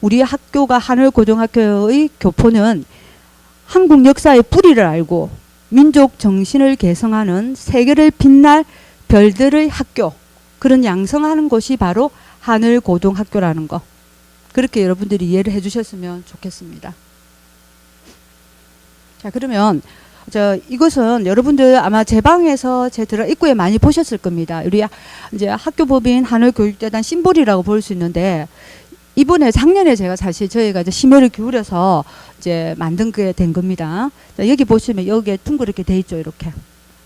우리 학교가 하늘고등학교의 교포는 한국 역사의 뿌리를 알고 민족 정신을 개성하는 세계를 빛날 별들의 학교, 그런 양성하는 곳이 바로 하늘고등학교라는 거. 그렇게 여러분들이 이해를 해주셨으면 좋겠습니다. 자, 그러면 이것은 여러분들 아마 제 방에서 제 들어 입구에 많이 보셨을 겁니다. 우리 이제 학교법인 하늘교육재단 심볼이라고 볼 수 있는데, 이번에 작년에 제가 사실 저희가 이제 심혈을 기울여서 이제 만든 게 된 겁니다. 자, 여기 보시면 여기에 둥그렇게 돼 있죠, 이렇게.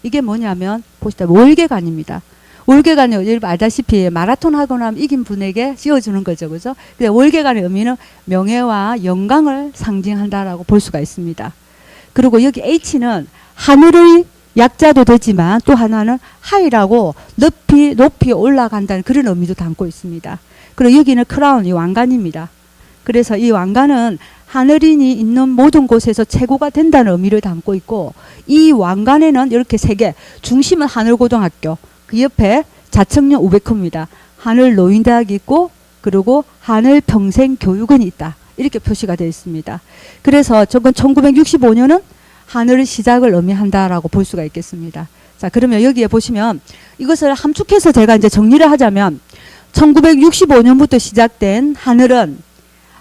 이게 뭐냐면 보시다 월계관입니다. 월계관이 여러분 알다시피 마라톤 하고 나면 이긴 분에게 씌워주는 거죠, 그죠? 근데 월계관의 의미는 명예와 영광을 상징한다라고 볼 수가 있습니다. 그리고 여기 H는 하늘의 약자도 되지만 또 하나는 하이라고 높이 올라간다는 그런 의미도 담고 있습니다. 그리고 여기는 크라운, 이 왕관입니다. 그래서 이 왕관은 하늘인이 있는 모든 곳에서 최고가 된다는 의미를 담고 있고, 이 왕관에는 이렇게 세 개, 중심은 하늘고등학교, 그 옆에 자청년 우베크입니다. 하늘노인대학이 있고, 그리고 하늘평생교육원이 있다. 이렇게 표시가 되어 있습니다. 그래서 저건 1965년은 하늘의 시작을 의미한다라고 볼 수가 있겠습니다. 자, 그러면 여기에 보시면 이것을 함축해서 제가 이제 정리를 하자면 1965년부터 시작된 하늘은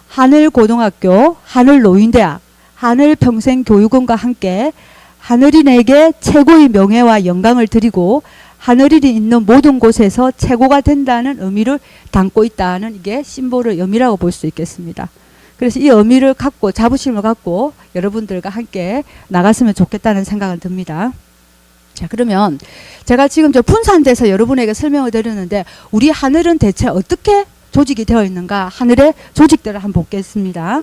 하늘고등학교, 하늘노인대학, 하늘평생교육원과 함께 하늘인에게 최고의 명예와 영광을 드리고 하늘인이 있는 모든 곳에서 최고가 된다는 의미를 담고 있다는 이게 심볼의 의미라고 볼 수 있겠습니다. 그래서 이 의미를 갖고 자부심을 갖고 여러분들과 함께 나갔으면 좋겠다는 생각은 듭니다. 자, 그러면 제가 지금 저 분산돼서 여러분에게 설명을 드렸는데 우리 하늘은 대체 어떻게 조직이 되어 있는가, 하늘의 조직들을 한번 보겠습니다.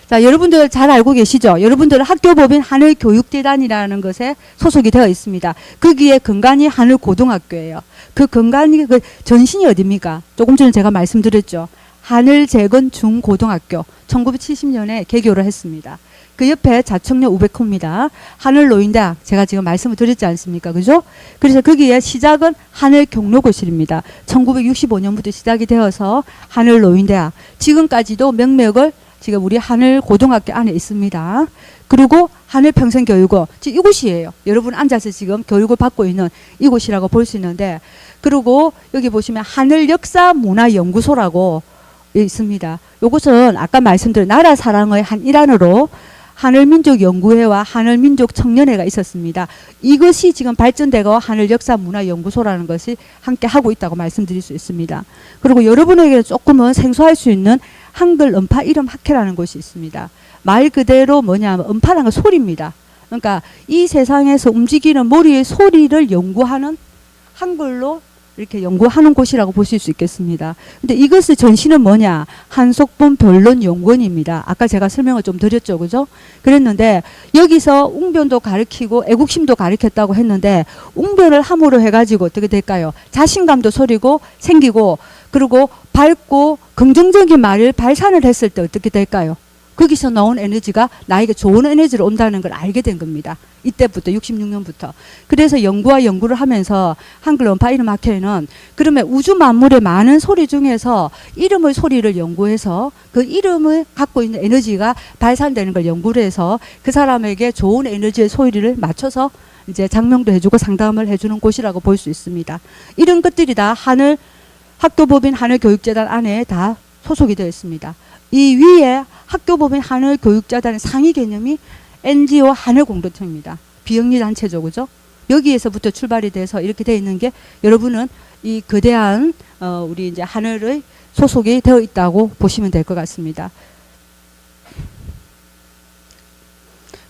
자, 여러분들 잘 알고 계시죠? 여러분들은 학교법인 하늘교육재단이라는 것에 소속이 되어 있습니다. 거기에 근간이 하늘고등학교예요. 그 근간이 그 전신이 어디입니까? 조금 전에 제가 말씀드렸죠. 하늘재건중고등학교 1970년에 개교를 했습니다. 그 옆에 자청년 우베크입니다. 하늘노인대학 제가 지금 말씀을 드렸지 않습니까? 그죠? 그래서 거기에 시작은 하늘경로고실입니다. 1965년부터 시작이 되어서 하늘노인대학 지금까지도 명맥을 지금 우리 하늘고등학교 안에 있습니다. 그리고 하늘평생교육원 이곳이에요. 여러분 앉아서 지금 교육을 받고 있는 이곳이라고 볼 수 있는데, 그리고 여기 보시면 하늘역사문화연구소라고 있습니다. 이것은 아까 말씀드린 나라 사랑의 한 일환으로 하늘민족연구회와 하늘민족청년회가 있었습니다. 이것이 지금 발전되고 하늘역사문화연구소라는 것이 함께 하고 있다고 말씀드릴 수 있습니다. 그리고 여러분에게 조금은 생소할 수 있는 한글 음파 이름 학회라는 곳이 있습니다. 말 그대로 뭐냐면 음파라는 건 소리입니다. 그러니까 이 세상에서 움직이는 머리의 소리를 연구하는, 한글로 이렇게 연구하는 곳이라고 보실 수 있겠습니다. 근데 이것의 전신은 뭐냐? 한석봉 변론연구원입니다. 아까 제가 설명을 좀 드렸죠, 그죠? 그랬는데 여기서 웅변도 가르치고 애국심도 가르쳤다고 했는데, 웅변을 함으로 해가지고 어떻게 될까요? 자신감도 생기고, 그리고 밝고 긍정적인 말을 발산을 했을 때 어떻게 될까요? 거기서 나온 에너지가 나에게 좋은 에너지로 온다는 걸 알게 된 겁니다. 이때부터 66년부터. 그래서 연구를 하면서 한글 원파 이름 학회는 그러면 우주 만물의 많은 소리 중에서 이름의 소리를 연구해서 그 이름을 갖고 있는 에너지가 발산되는 걸 연구를 해서 그 사람에게 좋은 에너지의 소리를 맞춰서 이제 장명도 해주고 상담을 해주는 곳이라고 볼 수 있습니다. 이런 것들이 다 학교법인 하늘교육재단 안에 다 소속이 되어 있습니다. 이 위에 학교법인 하늘교육재단의 상위 개념이 NGO 하늘공동체입니다. 비영리단체죠, 그죠? 여기에서부터 출발이 돼서 이렇게 되어 있는 게 여러분은 이 거대한 우리 이제 하늘의 소속이 되어 있다고 보시면 될 것 같습니다.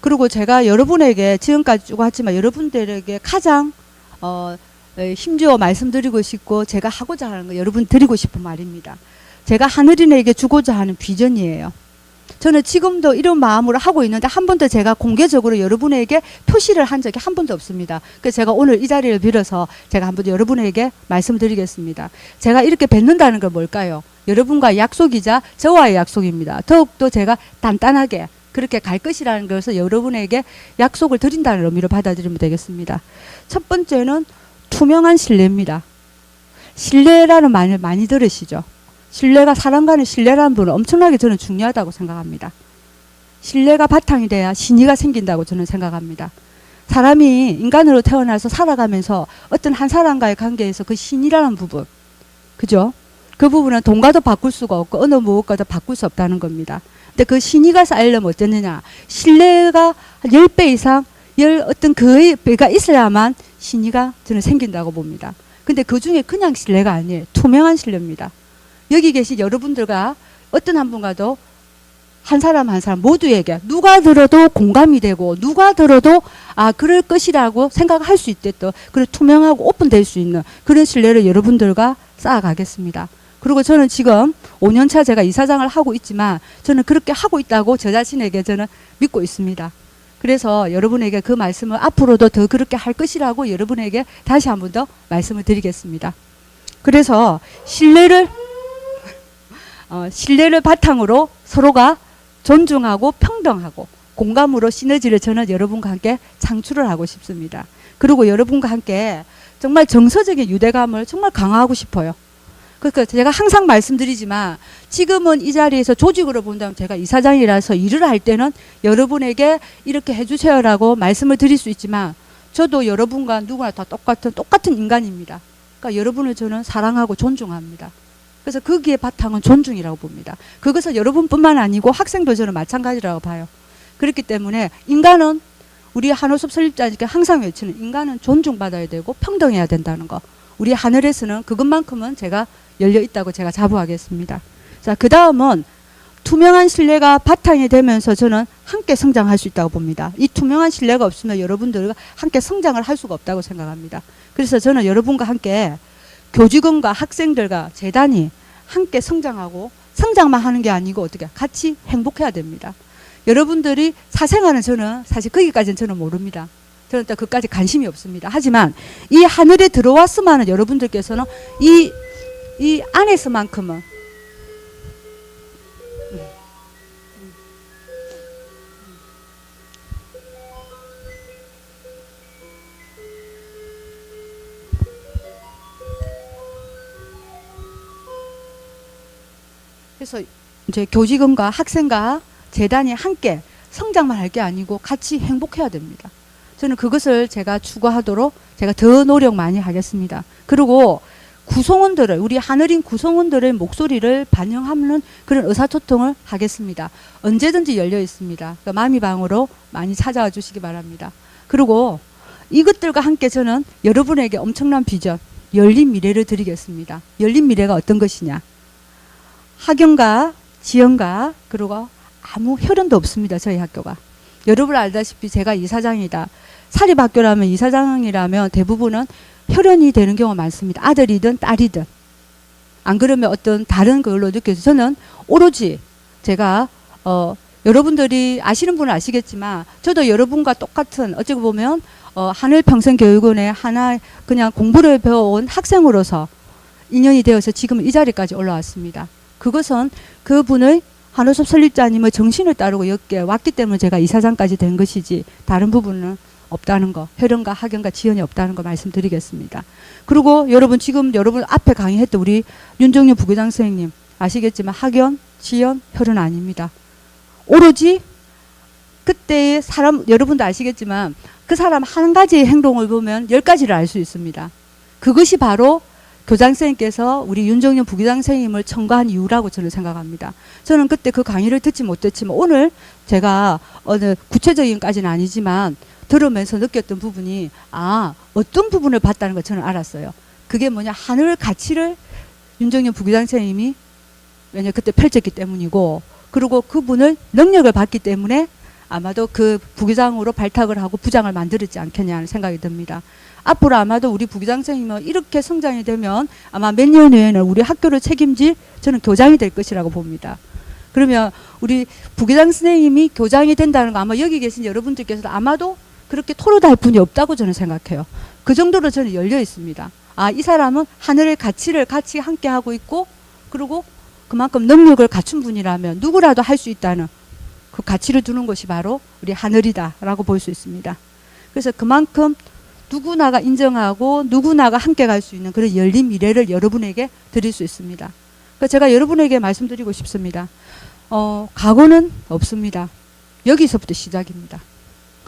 그리고 제가 여러분에게 지금까지 쭉 했지만 여러분들에게 가장 힘주어 말씀드리고 싶고 제가 하고자 하는 거 여러분 드리고 싶은 말입니다. 제가 하늘인에게 주고자 하는 비전이에요. 저는 지금도 이런 마음으로 하고 있는데 한 번도 제가 공개적으로 여러분에게 표시를 한 적이 한 번도 없습니다. 그래서 제가 오늘 이 자리를 빌어서 제가 한번 여러분에게 말씀드리겠습니다. 제가 이렇게 뵙는다는 건 뭘까요? 여러분과 약속이자 저와의 약속입니다. 더욱더 제가 단단하게 그렇게 갈 것이라는 것을 여러분에게 약속을 드린다는 의미로 받아들이면 되겠습니다. 첫 번째는 투명한 신뢰입니다. 신뢰라는 말을 많이 들으시죠? 신뢰가 사람 간의 신뢰라는 부분은 엄청나게 저는 중요하다고 생각합니다. 신뢰가 바탕이 돼야 신의가 생긴다고 저는 생각합니다. 사람이 인간으로 태어나서 살아가면서 어떤 한 사람과의 관계에서 그 신의라는 부분, 그죠? 그 부분은 돈과도 바꿀 수가 없고 어느 무엇과도 바꿀 수 없다는 겁니다. 근데 그 신의가 쌓이려면 어쩌느냐? 신뢰가 10배 이상, 어떤 그의 배가 있어야만 신의가 저는 생긴다고 봅니다. 근데 그 중에 그냥 신뢰가 아니에요. 투명한 신뢰입니다. 여기 계신 여러분들과 어떤 한 분과도 한 사람 한 사람 모두에게 누가 들어도 공감이 되고 누가 들어도 아 그럴 것이라고 생각할 수 있겠다. 그리고 투명하고 오픈될 수 있는 그런 신뢰를 여러분들과 쌓아가겠습니다. 그리고 저는 지금 5년차 제가 이사장을 하고 있지만 저는 그렇게 하고 있다고 저 자신에게 저는 믿고 있습니다. 그래서 여러분에게 그 말씀을 앞으로도 더 그렇게 할 것이라고 여러분에게 다시 한 번 더 말씀을 드리겠습니다. 그래서 신뢰를 바탕으로 서로가 존중하고 평등하고 공감으로 시너지를 저는 여러분과 함께 창출을 하고 싶습니다. 그리고 여러분과 함께 정말 정서적인 유대감을 정말 강화하고 싶어요. 그러니까 제가 항상 말씀드리지만 지금은 이 자리에서 조직으로 본다면 제가 이사장이라서 일을 할 때는 여러분에게 이렇게 해주세요라고 말씀을 드릴 수 있지만 저도 여러분과 누구나 다 똑같은 인간입니다. 그러니까 여러분을 저는 사랑하고 존중합니다. 그래서 거기에 바탕은 존중이라고 봅니다. 그것은 여러분뿐만 아니고 학생도 저는 마찬가지라고 봐요. 그렇기 때문에 인간은 우리 한호섭 설립자님께 항상 외치는 인간은 존중받아야 되고 평등해야 된다는 거. 우리 하늘에서는 그것만큼은 제가 열려 있다고 제가 자부하겠습니다. 자, 그 다음은 투명한 신뢰가 바탕이 되면서 저는 함께 성장할 수 있다고 봅니다. 이 투명한 신뢰가 없으면 여러분들과 함께 성장을 할 수가 없다고 생각합니다. 그래서 저는 여러분과 함께 교직원과 학생들과 재단이 함께 성장하고 성장만 하는 게 아니고 어떻게 같이 행복해야 됩니다. 여러분들이 사생활은 저는 사실 거기까지는 저는 모릅니다. 저는 또 그까지 관심이 없습니다. 하지만 이 하늘에 들어왔으면 여러분들께서는 이 안에서만큼은 그래서 이제 교직원과 학생과 재단이 함께 성장만 할 게 아니고 같이 행복해야 됩니다. 저는 그것을 제가 추구하도록 제가 더 노력 많이 하겠습니다. 그리고 구성원들을 우리 하늘인 구성원들의 목소리를 반영하는 그런 의사소통을 하겠습니다. 언제든지 열려 있습니다. 그러니까 마미방으로 많이 찾아와 주시기 바랍니다. 그리고 이것들과 함께 저는 여러분에게 엄청난 비전, 열린 미래를 드리겠습니다. 열린 미래가 어떤 것이냐? 학연과 지연과 그리고 아무 혈연도 없습니다. 저희 학교가. 여러분 알다시피 제가 이사장이다. 사립학교라면 이사장이라면 대부분은 혈연이 되는 경우가 많습니다. 아들이든 딸이든. 안 그러면 어떤 다른 걸로 느껴서 저는 오로지 제가 여러분들이 아시는 분은 아시겠지만 저도 여러분과 똑같은 어찌 보면 하늘평생교육원의 하나 그냥 공부를 배워온 학생으로서 인연이 되어서 지금 이 자리까지 올라왔습니다. 그것은 그분의 한호섭 설립자님의 정신을 따르고 여기에 왔기 때문에 제가 이사장까지 된 것이지 다른 부분은 없다는 거, 혈연과 학연과 지연이 없다는 거 말씀드리겠습니다. 그리고 여러분 지금 여러분 앞에 강의했던 우리 윤정윤 부교장 선생님 아시겠지만 학연, 지연, 혈연 아닙니다. 오로지 그때의 사람 여러분도 아시겠지만 그 사람 한 가지의 행동을 보면 10가지를 알 수 있습니다. 그것이 바로 교장 선생님께서 우리 윤정윤 부교장 선생님을 청구한 이유라고 저는 생각합니다. 저는 그때 그 강의를 듣지 못했지만 오늘 제가 어느 구체적인까지는 아니지만 들으면서 느꼈던 부분이 어떤 부분을 봤다는 걸 저는 알았어요. 그게 뭐냐 하늘 가치를 윤정윤 부교장 선생님이 왜냐 그때 펼쳤기 때문이고 그리고 그분을 능력을 받기 때문에 아마도 그 부교장으로 발탁을 하고 부장을 만들었지 않겠냐 하는 생각이 듭니다. 앞으로 아마도 우리 부교장 선생님은 이렇게 성장이 되면 아마 몇 년 후에는 우리 학교를 책임질 저는 교장이 될 것이라고 봅니다. 그러면 우리 부교장 선생님이 교장이 된다는 거 아마 여기 계신 여러분들께서도 아마도 그렇게 토로할 분이 없다고 저는 생각해요. 그 정도로 저는 열려 있습니다. 아, 이 사람은 하늘의 가치를 같이 함께 하고 있고, 그리고 그만큼 능력을 갖춘 분이라면 누구라도 할 수 있다는 그 가치를 두는 것이 바로 우리 하늘이다라고 볼 수 있습니다. 그래서 그만큼 누구나가 인정하고 누구나가 함께 갈 수 있는 그런 열린 미래를 여러분에게 드릴 수 있습니다. 그러니까 제가 여러분에게 말씀드리고 싶습니다. 과거는 없습니다. 여기서부터 시작입니다.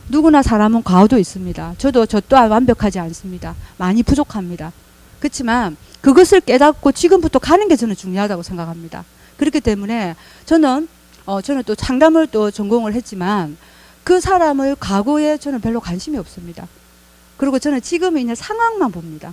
누구나 사람은 과거도 있습니다. 저 또한 완벽하지 않습니다. 많이 부족합니다. 그렇지만 그것을 깨닫고 지금부터 가는 게 저는 중요하다고 생각합니다. 그렇기 때문에 저는 또 상담을 또 전공을 했지만 그 사람의 과거에 저는 별로 관심이 없습니다. 그리고 저는 지금 있는 상황만 봅니다.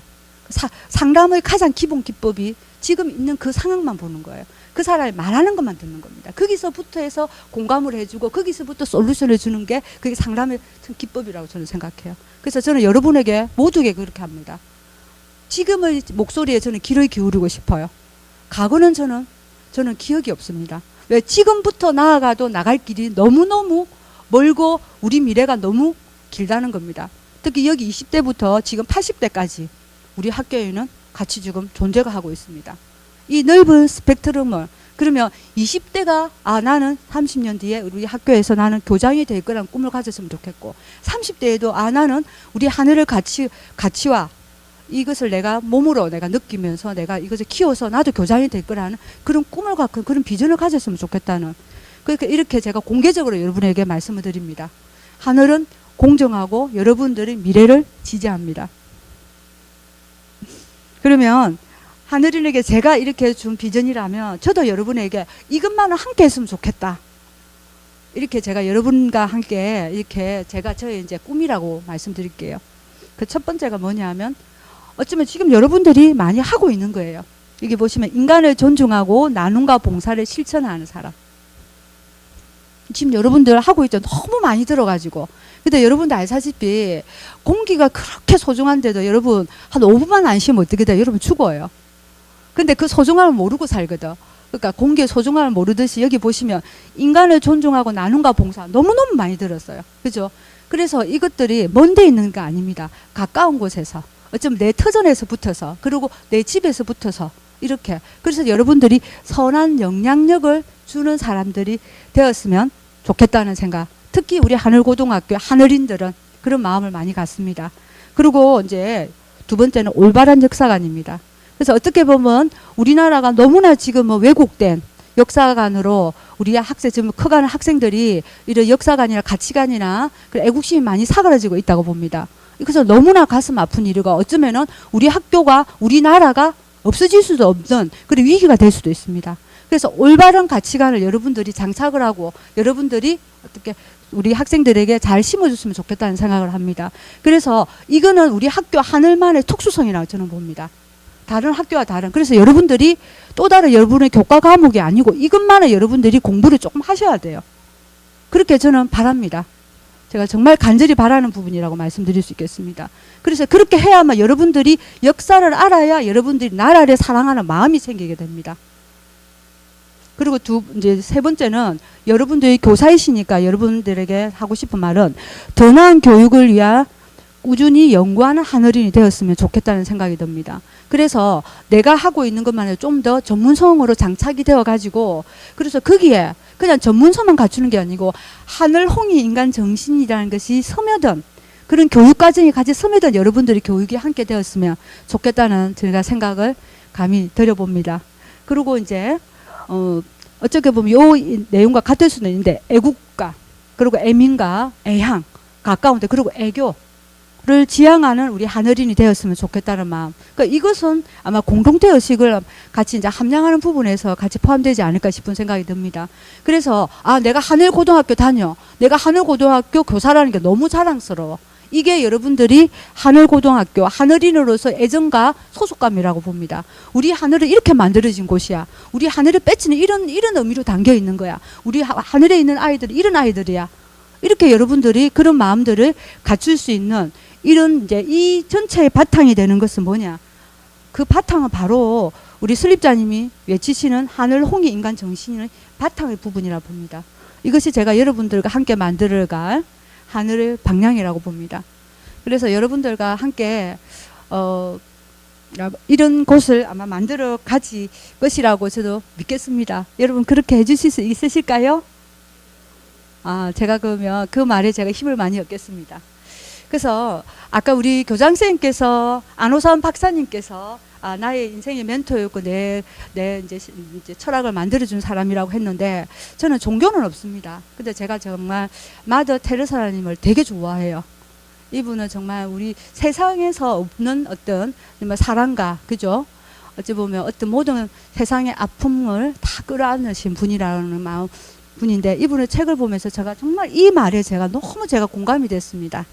상담의 가장 기본 기법이 지금 있는 그 상황만 보는 거예요. 그 사람이 말하는 것만 듣는 겁니다. 거기서부터 해서 공감을 해주고 거기서부터 솔루션을 주는 게 그게 상담의 기법이라고 저는 생각해요. 그래서 저는 여러분에게 모두에게 그렇게 합니다. 지금의 목소리에 저는 귀를 기울이고 싶어요. 과거는 저는 기억이 없습니다. 왜? 지금부터 나아가도 나갈 길이 너무너무 멀고 우리 미래가 너무 길다는 겁니다. 특히 여기 20대부터 지금 80대까지 우리 학교에는 같이 지금 존재가 하고 있습니다. 이 넓은 스펙트럼을, 그러면 20대가 나는 30년 뒤에 우리 학교에서 나는 교장이 될 거라는 꿈을 가졌으면 좋겠고, 30대에도 나는 우리 하늘의 가치와 이것을 내가 몸으로 내가 느끼면서 내가 이것을 키워서 나도 교장이 될 거라는 그런 꿈을 갖고 그런 비전을 가졌으면 좋겠다는, 그러니까 이렇게 제가 공개적으로 여러분에게 말씀을 드립니다. 하늘은 공정하고 여러분들의 미래를 지지합니다. 그러면 하늘인에게 제가 이렇게 준 비전이라면 저도 여러분에게 이것만은 함께 했으면 좋겠다. 이렇게 제가 여러분과 함께 이렇게 제가 저의 이제 꿈이라고 말씀드릴게요. 그 첫 번째가 뭐냐면 어쩌면 지금 여러분들이 많이 하고 있는 거예요. 여기 보시면 인간을 존중하고 나눔과 봉사를 실천하는 사람. 지금 여러분들 하고 있죠. 너무 많이 들어가지고. 근데 여러분들 알다시피 공기가 그렇게 소중한데도 여러분 한 5분만 안 쉬면 어떻게 돼요? 여러분 죽어요. 근데 그 소중함을 모르고 살거든. 그러니까 공기의 소중함을 모르듯이 여기 보시면 인간을 존중하고 나눔과 봉사 너무너무 많이 들었어요. 그죠? 그래서 이것들이 먼 데 있는 게 아닙니다. 가까운 곳에서. 어쩌면 내 터전에서 붙어서, 그리고 내 집에서 붙어서 이렇게. 그래서 여러분들이 선한 영향력을 주는 사람들이 되었으면 좋겠다는 생각. 특히 우리 하늘고등학교 하늘인들은 그런 마음을 많이 갖습니다. 그리고 이제 두 번째는 올바른 역사관입니다. 그래서 어떻게 보면 우리나라가 너무나 지금 왜곡된 역사관으로 우리 학생, 지금 커가는 학생들이 이런 역사관이나 가치관이나 애국심이 많이 사그라지고 있다고 봅니다. 그래서 너무나 가슴 아픈 일이고 어쩌면은 우리 학교가 우리나라가 없어질 수도 없는 그런 위기가 될 수도 있습니다. 그래서 올바른 가치관을 여러분들이 장착을 하고 여러분들이 어떻게 우리 학생들에게 잘 심어줬으면 좋겠다는 생각을 합니다. 그래서 이거는 우리 학교 하늘만의 특수성이라고 저는 봅니다. 다른 학교와 다른. 그래서 여러분들이 또 다른 여러분의 교과 과목이 아니고 이것만은 여러분들이 공부를 조금 하셔야 돼요. 그렇게 저는 바랍니다. 제가 정말 간절히 바라는 부분이라고 말씀드릴 수 있겠습니다. 그래서 그렇게 해야만 여러분들이 역사를 알아야 여러분들이 나라를 사랑하는 마음이 생기게 됩니다. 그리고 이제 세 번째는 여러분들이 교사이시니까 여러분들에게 하고 싶은 말은 더 나은 교육을 위한 꾸준히 연구하는 하늘인이 되었으면 좋겠다는 생각이 듭니다. 그래서 내가 하고 있는 것만을 좀 더 전문성으로 장착이 되어 가지고, 그래서 거기에 그냥 전문성만 갖추는 게 아니고 하늘홍이 인간 정신이라는 것이 스며든 그런 교육 과정이 같이 스며든 여러분들이 교육이 함께 되었으면 좋겠다는 제가 생각을 감히 드려봅니다. 그리고 이제 어떻게 보면 요 내용과 같을 수는 있는데 애국가, 그리고 애민과 애향, 가까운데, 그리고 애교를 지향하는 우리 하늘인이 되었으면 좋겠다는 마음. 그러니까 이것은 아마 공동체 의식을 같이 이제 함양하는 부분에서 같이 포함되지 않을까 싶은 생각이 듭니다. 그래서 내가 하늘고등학교 다녀, 내가 하늘고등학교 교사라는 게 너무 자랑스러워. 이게 여러분들이 하늘고등학교 하늘인으로서 애정과 소속감이라고 봅니다. 우리 하늘은 이렇게 만들어진 곳이야. 우리 하늘을 뺏치는 이런 의미로 담겨 있는 거야. 우리 하늘에 있는 아이들이 이런 아이들이야. 이렇게 여러분들이 그런 마음들을 갖출 수 있는 이런 이제 이 전체의 바탕이 되는 것은 뭐냐? 그 바탕은 바로 우리 설립자님이 외치시는 하늘 홍의 인간 정신의 바탕의 부분이라 봅니다. 이것이 제가 여러분들과 함께 만들어갈 하늘의 방향이라고 봅니다. 그래서 여러분들과 함께 이런 곳을 아마 만들어 가지 것이라고 저도 믿겠습니다. 여러분 그렇게 해주실 수 있으실까요? 제가 그러면 그 말에 제가 힘을 많이 얻겠습니다. 그래서 아까 우리 교장선생님께서 안호선 박사님께서 나의 인생의 멘토였고 내 이제 철학을 만들어준 사람이라고 했는데 저는 종교는 없습니다. 근데 제가 정말 마더 테레사님을 되게 좋아해요. 이분은 정말 우리 세상에서 없는 어떤 사랑가, 그죠? 어찌 보면 어떤 모든 세상의 아픔을 다 끌어안으신 분이라는 분인데 이분의 책을 보면서 제가 정말 이 말에 너무 공감이 됐습니다.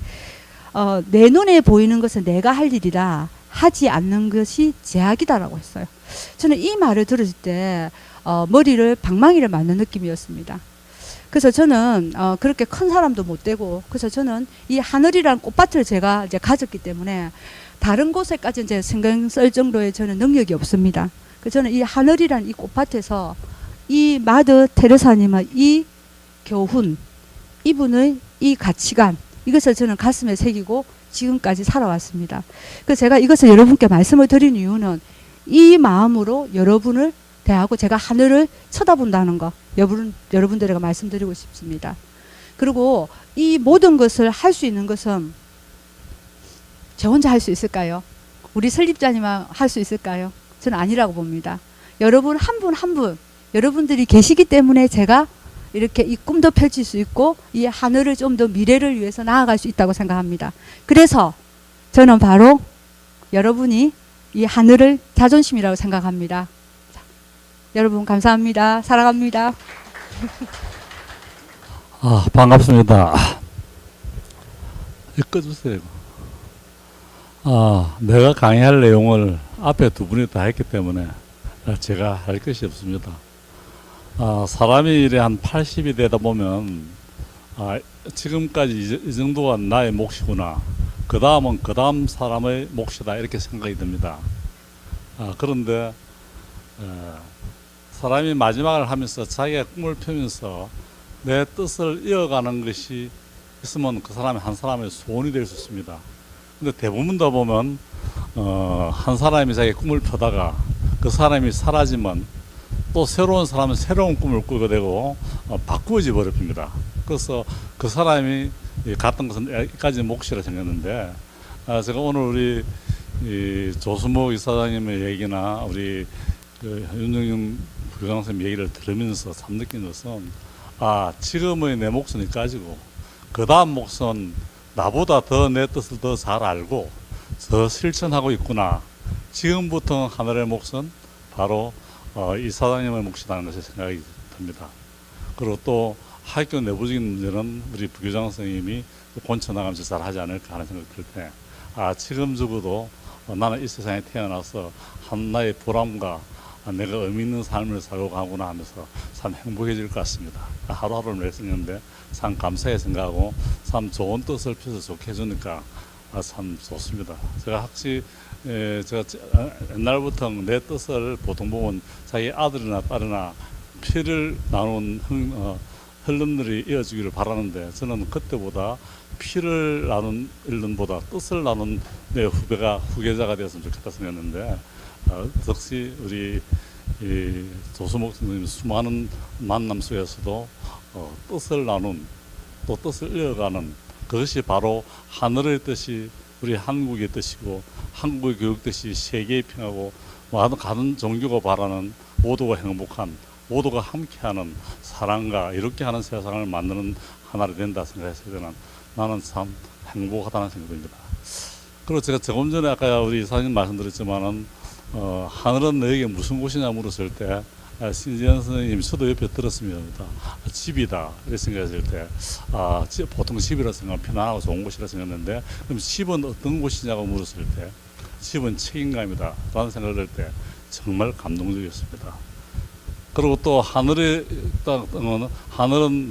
내 눈에 보이는 것은 내가 할 일이라 하지 않는 것이 제약이다라고 했어요. 저는 이 말을 들었을 때 머리를 방망이를 맞는 느낌이었습니다. 그래서 저는 그렇게 큰 사람도 못 되고, 그래서 저는 이 하늘이라는 꽃밭을 제가 이제 가졌기 때문에 다른 곳에까지 이제 신경 쓸 정도의 저는 능력이 없습니다. 그래서 저는 이 하늘이라는 이 꽃밭에서 이 마더 테레사님의 이 교훈, 이분의 이 가치관, 이것을 저는 가슴에 새기고 지금까지 살아왔습니다. 그래서 제가 이것을 여러분께 말씀을 드린 이유는 이 마음으로 여러분을 대하고 제가 하늘을 쳐다본다는 거 여러분들에게 말씀드리고 싶습니다. 그리고 이 모든 것을 할 수 있는 것은 저 혼자 할 수 있을까요? 우리 설립자님만 할 수 있을까요? 저는 아니라고 봅니다. 여러분 한 분 한 분 여러분들이 계시기 때문에 제가 이렇게 이 꿈도 펼칠 수 있고 이 하늘을 좀 더 미래를 위해서 나아갈 수 있다고 생각합니다. 그래서 저는 바로 여러분이 이 하늘을 자존심이라고 생각합니다. 자, 여러분 감사합니다. 사랑합니다. 반갑습니다. 꺼주세요. 내가 강의할 내용을 앞에 두 분이 다 했기 때문에 제가 할 것이 없습니다. 사람이 이래 한 80이 되다 보면 지금까지 이 정도가 나의 몫이구나. 그 다음은 그 다음 사람의 몫이다 이렇게 생각이 듭니다. 그런데 사람이 마지막을 하면서 자기가 꿈을 펴면서 내 뜻을 이어가는 것이 있으면 그 사람이 한 사람의 소원이 될 수 있습니다. 근데 대부분 다 보면 한 사람이 자기 꿈을 펴다가 그 사람이 사라지면 또 새로운 사람은 새로운 꿈을 꾸게 되고 바꾸어져 버립니다. 그래서 그 사람이 갔던 것은 여기까지 몫이라 생겼는데 제가 오늘 우리 조수목 이사장님의 얘기나 우리 윤영윤 부교장 선생님 얘기를 들으면서 참 느낀 것은 지금의 내 몫은 여기까지고 그 다음 몫은 나보다 더 내 뜻을 더 잘 알고 더 실천하고 있구나. 지금부터 하늘의 몫은 바로 이 사장님의 몫이라는 것이 생각이 듭니다. 그리고 또 학교 내부적인 문제는 우리 부교장 선생님이 본쳐나가면서 잘 하지 않을까 하는 생각이 들 때, 지금 적어도 나는 이 세상에 태어나서 하나의 보람과 내가 의미 있는 삶을 살고 가구나 하면서 참 행복해질 것 같습니다. 하루하루를 매쓰는데 참 감사하게 생각하고 참 좋은 뜻을 펴서 좋게 해주니까 참 좋습니다. 제가 제가 옛날부터 내 뜻을 보통 보면 자기 아들이나 딸이나 피를 나눈 흘름들이 이어주기를 바라는데 저는 그때보다 피를 나눈 일른보다 뜻을 나눈 내 후계자가 되었으면 좋겠다 생각했는데 역시 우리 조수목 선생님 수많은 만남 속에서도 뜻을 나눈 또 뜻을 이어가는 그것이 바로 하늘의 뜻이 우리 한국의 뜻이고 한국의 교육 뜻이 세계의 평화고 가는 종교가 바라는 모두가 행복한 모두가 함께하는 사랑과 이렇게 하는 세상을 만드는 하나가 된다 생각했을 때는 나는 참 행복하다는 생각이 듭니다. 그리고 제가 조금 전에 아까 우리 사장님 말씀드렸지만은 하늘은 너에게 무슨 곳이냐 물었을 때 신지연 선생님 저도 옆에 들었습니다. 집이다 이렇게 생각했을 때 보통 집이라 생각하면 편안하고 좋은 곳이라 생각했는데 그럼 집은 어떤 곳이냐고 물었을 때 집은 책임감이다 라는 생각을 들 때 정말 감동적이었습니다. 그리고 또 하늘은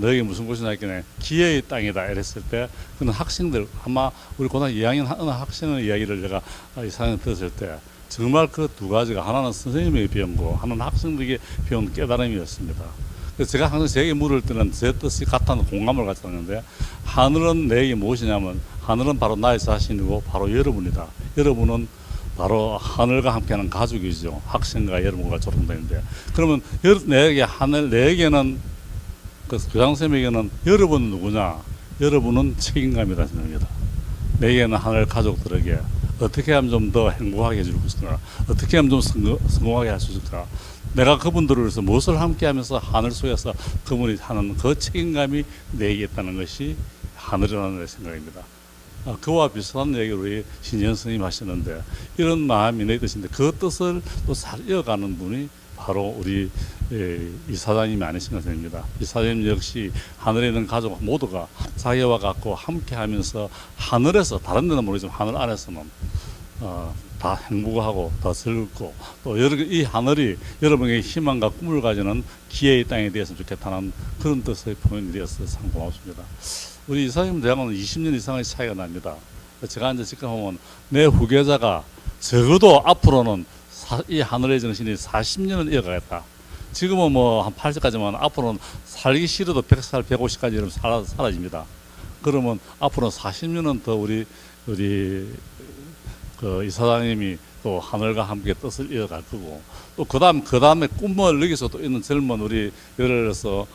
너에게 무슨 곳이냐 했더니 기회의 땅이다 이랬을 때 그는 학생들 아마 우리 고등학교 2학년 어느 학생의 이야기를 제가 이 사연을 들었을 때 정말 그 두 가지가 하나는 선생님에게 배운 거, 하나는 학생들에게 배운 깨달음이었습니다. 그래서 제가 항상 제게 물을 때는 제 뜻이 같다는 공감을 가졌는데, 하늘은 내게 무엇이냐면, 하늘은 바로 나의 자신이고 바로 여러분이다. 여러분은 바로 하늘과 함께하는 가족이죠. 학생과 여러분과 졸업생인데, 그러면 내게는 그 교장선생님에게는 여러분은 누구냐? 여러분은 책임감이다 생각합니다. 내게는 하늘 가족들에게 어떻게 하면 좀 더 행복하게 해줄 것인가, 어떻게 하면 좀 성공하게 할 수 있을까, 내가 그분들을 위해서 무엇을 함께 하면서 하늘 속에서 그분이 하는 그 책임감이 내게 있다는 것이 하늘이라는 내 생각입니다. 그와 비슷한 얘기를 우리 신지연 스님 하시는데, 이런 마음이 내 뜻인데 그 뜻을 또 잘 이어가는 분이 바로 우리 이사장님이 아니신가 생각합니다. 이사장님 역시 하늘에 있는 가족 모두가 자기와 같고 함께 하면서 하늘에서, 다른 데는 모르지만 하늘 안에서는 다 행복하고 더 즐겁고, 또 이 하늘이 여러분에게 희망과 꿈을 가지는 기회의 땅이 되었으면 좋겠다는 그런 뜻의 표현이 되어서 참 고맙습니다. 우리 이사님 대학은 20년 이상의 차이가 납니다. 제가 이제 지금 보면 내 후계자가 적어도 앞으로는 이 하늘의 정신이 40년은 이어가겠다. 지금은 뭐 한 80까지만, 앞으로는 살기 싫어도 100살, 150까지 이러면 사라집니다. 그러면 앞으로 40년은 더 우리 그 이사장님이 또 하늘과 함께 뜻을 이어갈 거고, 또 그 다음에 꿈을 여기서 또 있는 젊은 우리, 예를 들어서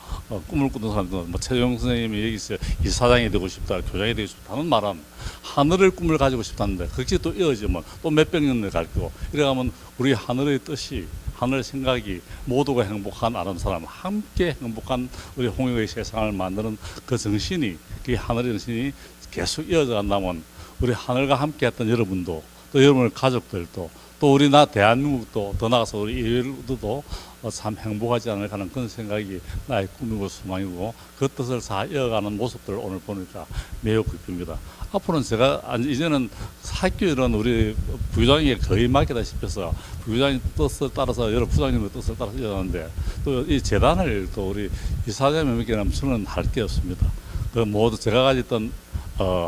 꿈을 꾸는 사람들, 뭐 최종 선생님이 여기서 이사장이 되고 싶다, 교장이 되고 싶다는 말은 하늘의 꿈을 가지고 싶다는데, 그게 또 이어지면 또 몇백 년을 갈 거고, 이래가면 우리 하늘의 뜻이, 하늘의 생각이 모두가 행복한 아름 사람, 함께 행복한 우리 홍익의 세상을 만드는 그 정신이, 그 하늘의 정신이 계속 이어져 간다면, 우리 하늘과 함께 했던 여러분도, 또 여러분의 가족들도, 또 우리 대한민국도, 더 나아가서 우리 이웃도 참 행복하지 않을까 하는 그런 생각이 나의 꿈이고 소망이고, 그 뜻을 잘 이어가는 모습들을 오늘 보니까 매우 기쁩니다. 앞으로는 제가 이제는 학교 이런 우리 부장에게 거의 맡기다시피 해서 부장님 뜻을 따라서, 여러 부장님의 뜻을 따라서 이어가는데, 또 이 재단을 또 우리 이사장님에게는 저는 할 게 없습니다. 그 모두 제가 가졌던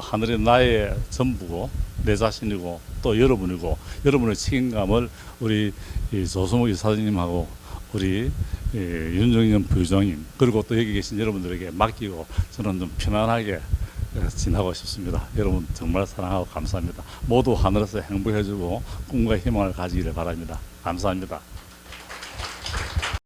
하늘이 나의 전부고 내 자신이고 또 여러분이고, 여러분의 책임감을 우리 조성욱 이사장님하고 우리 윤정현 부장님, 그리고 또 여기 계신 여러분들에게 맡기고 저는 좀 편안하게 지나고 싶습니다. 여러분 정말 사랑하고 감사합니다. 모두 하늘에서 행복해지고 꿈과 희망을 가지기를 바랍니다. 감사합니다.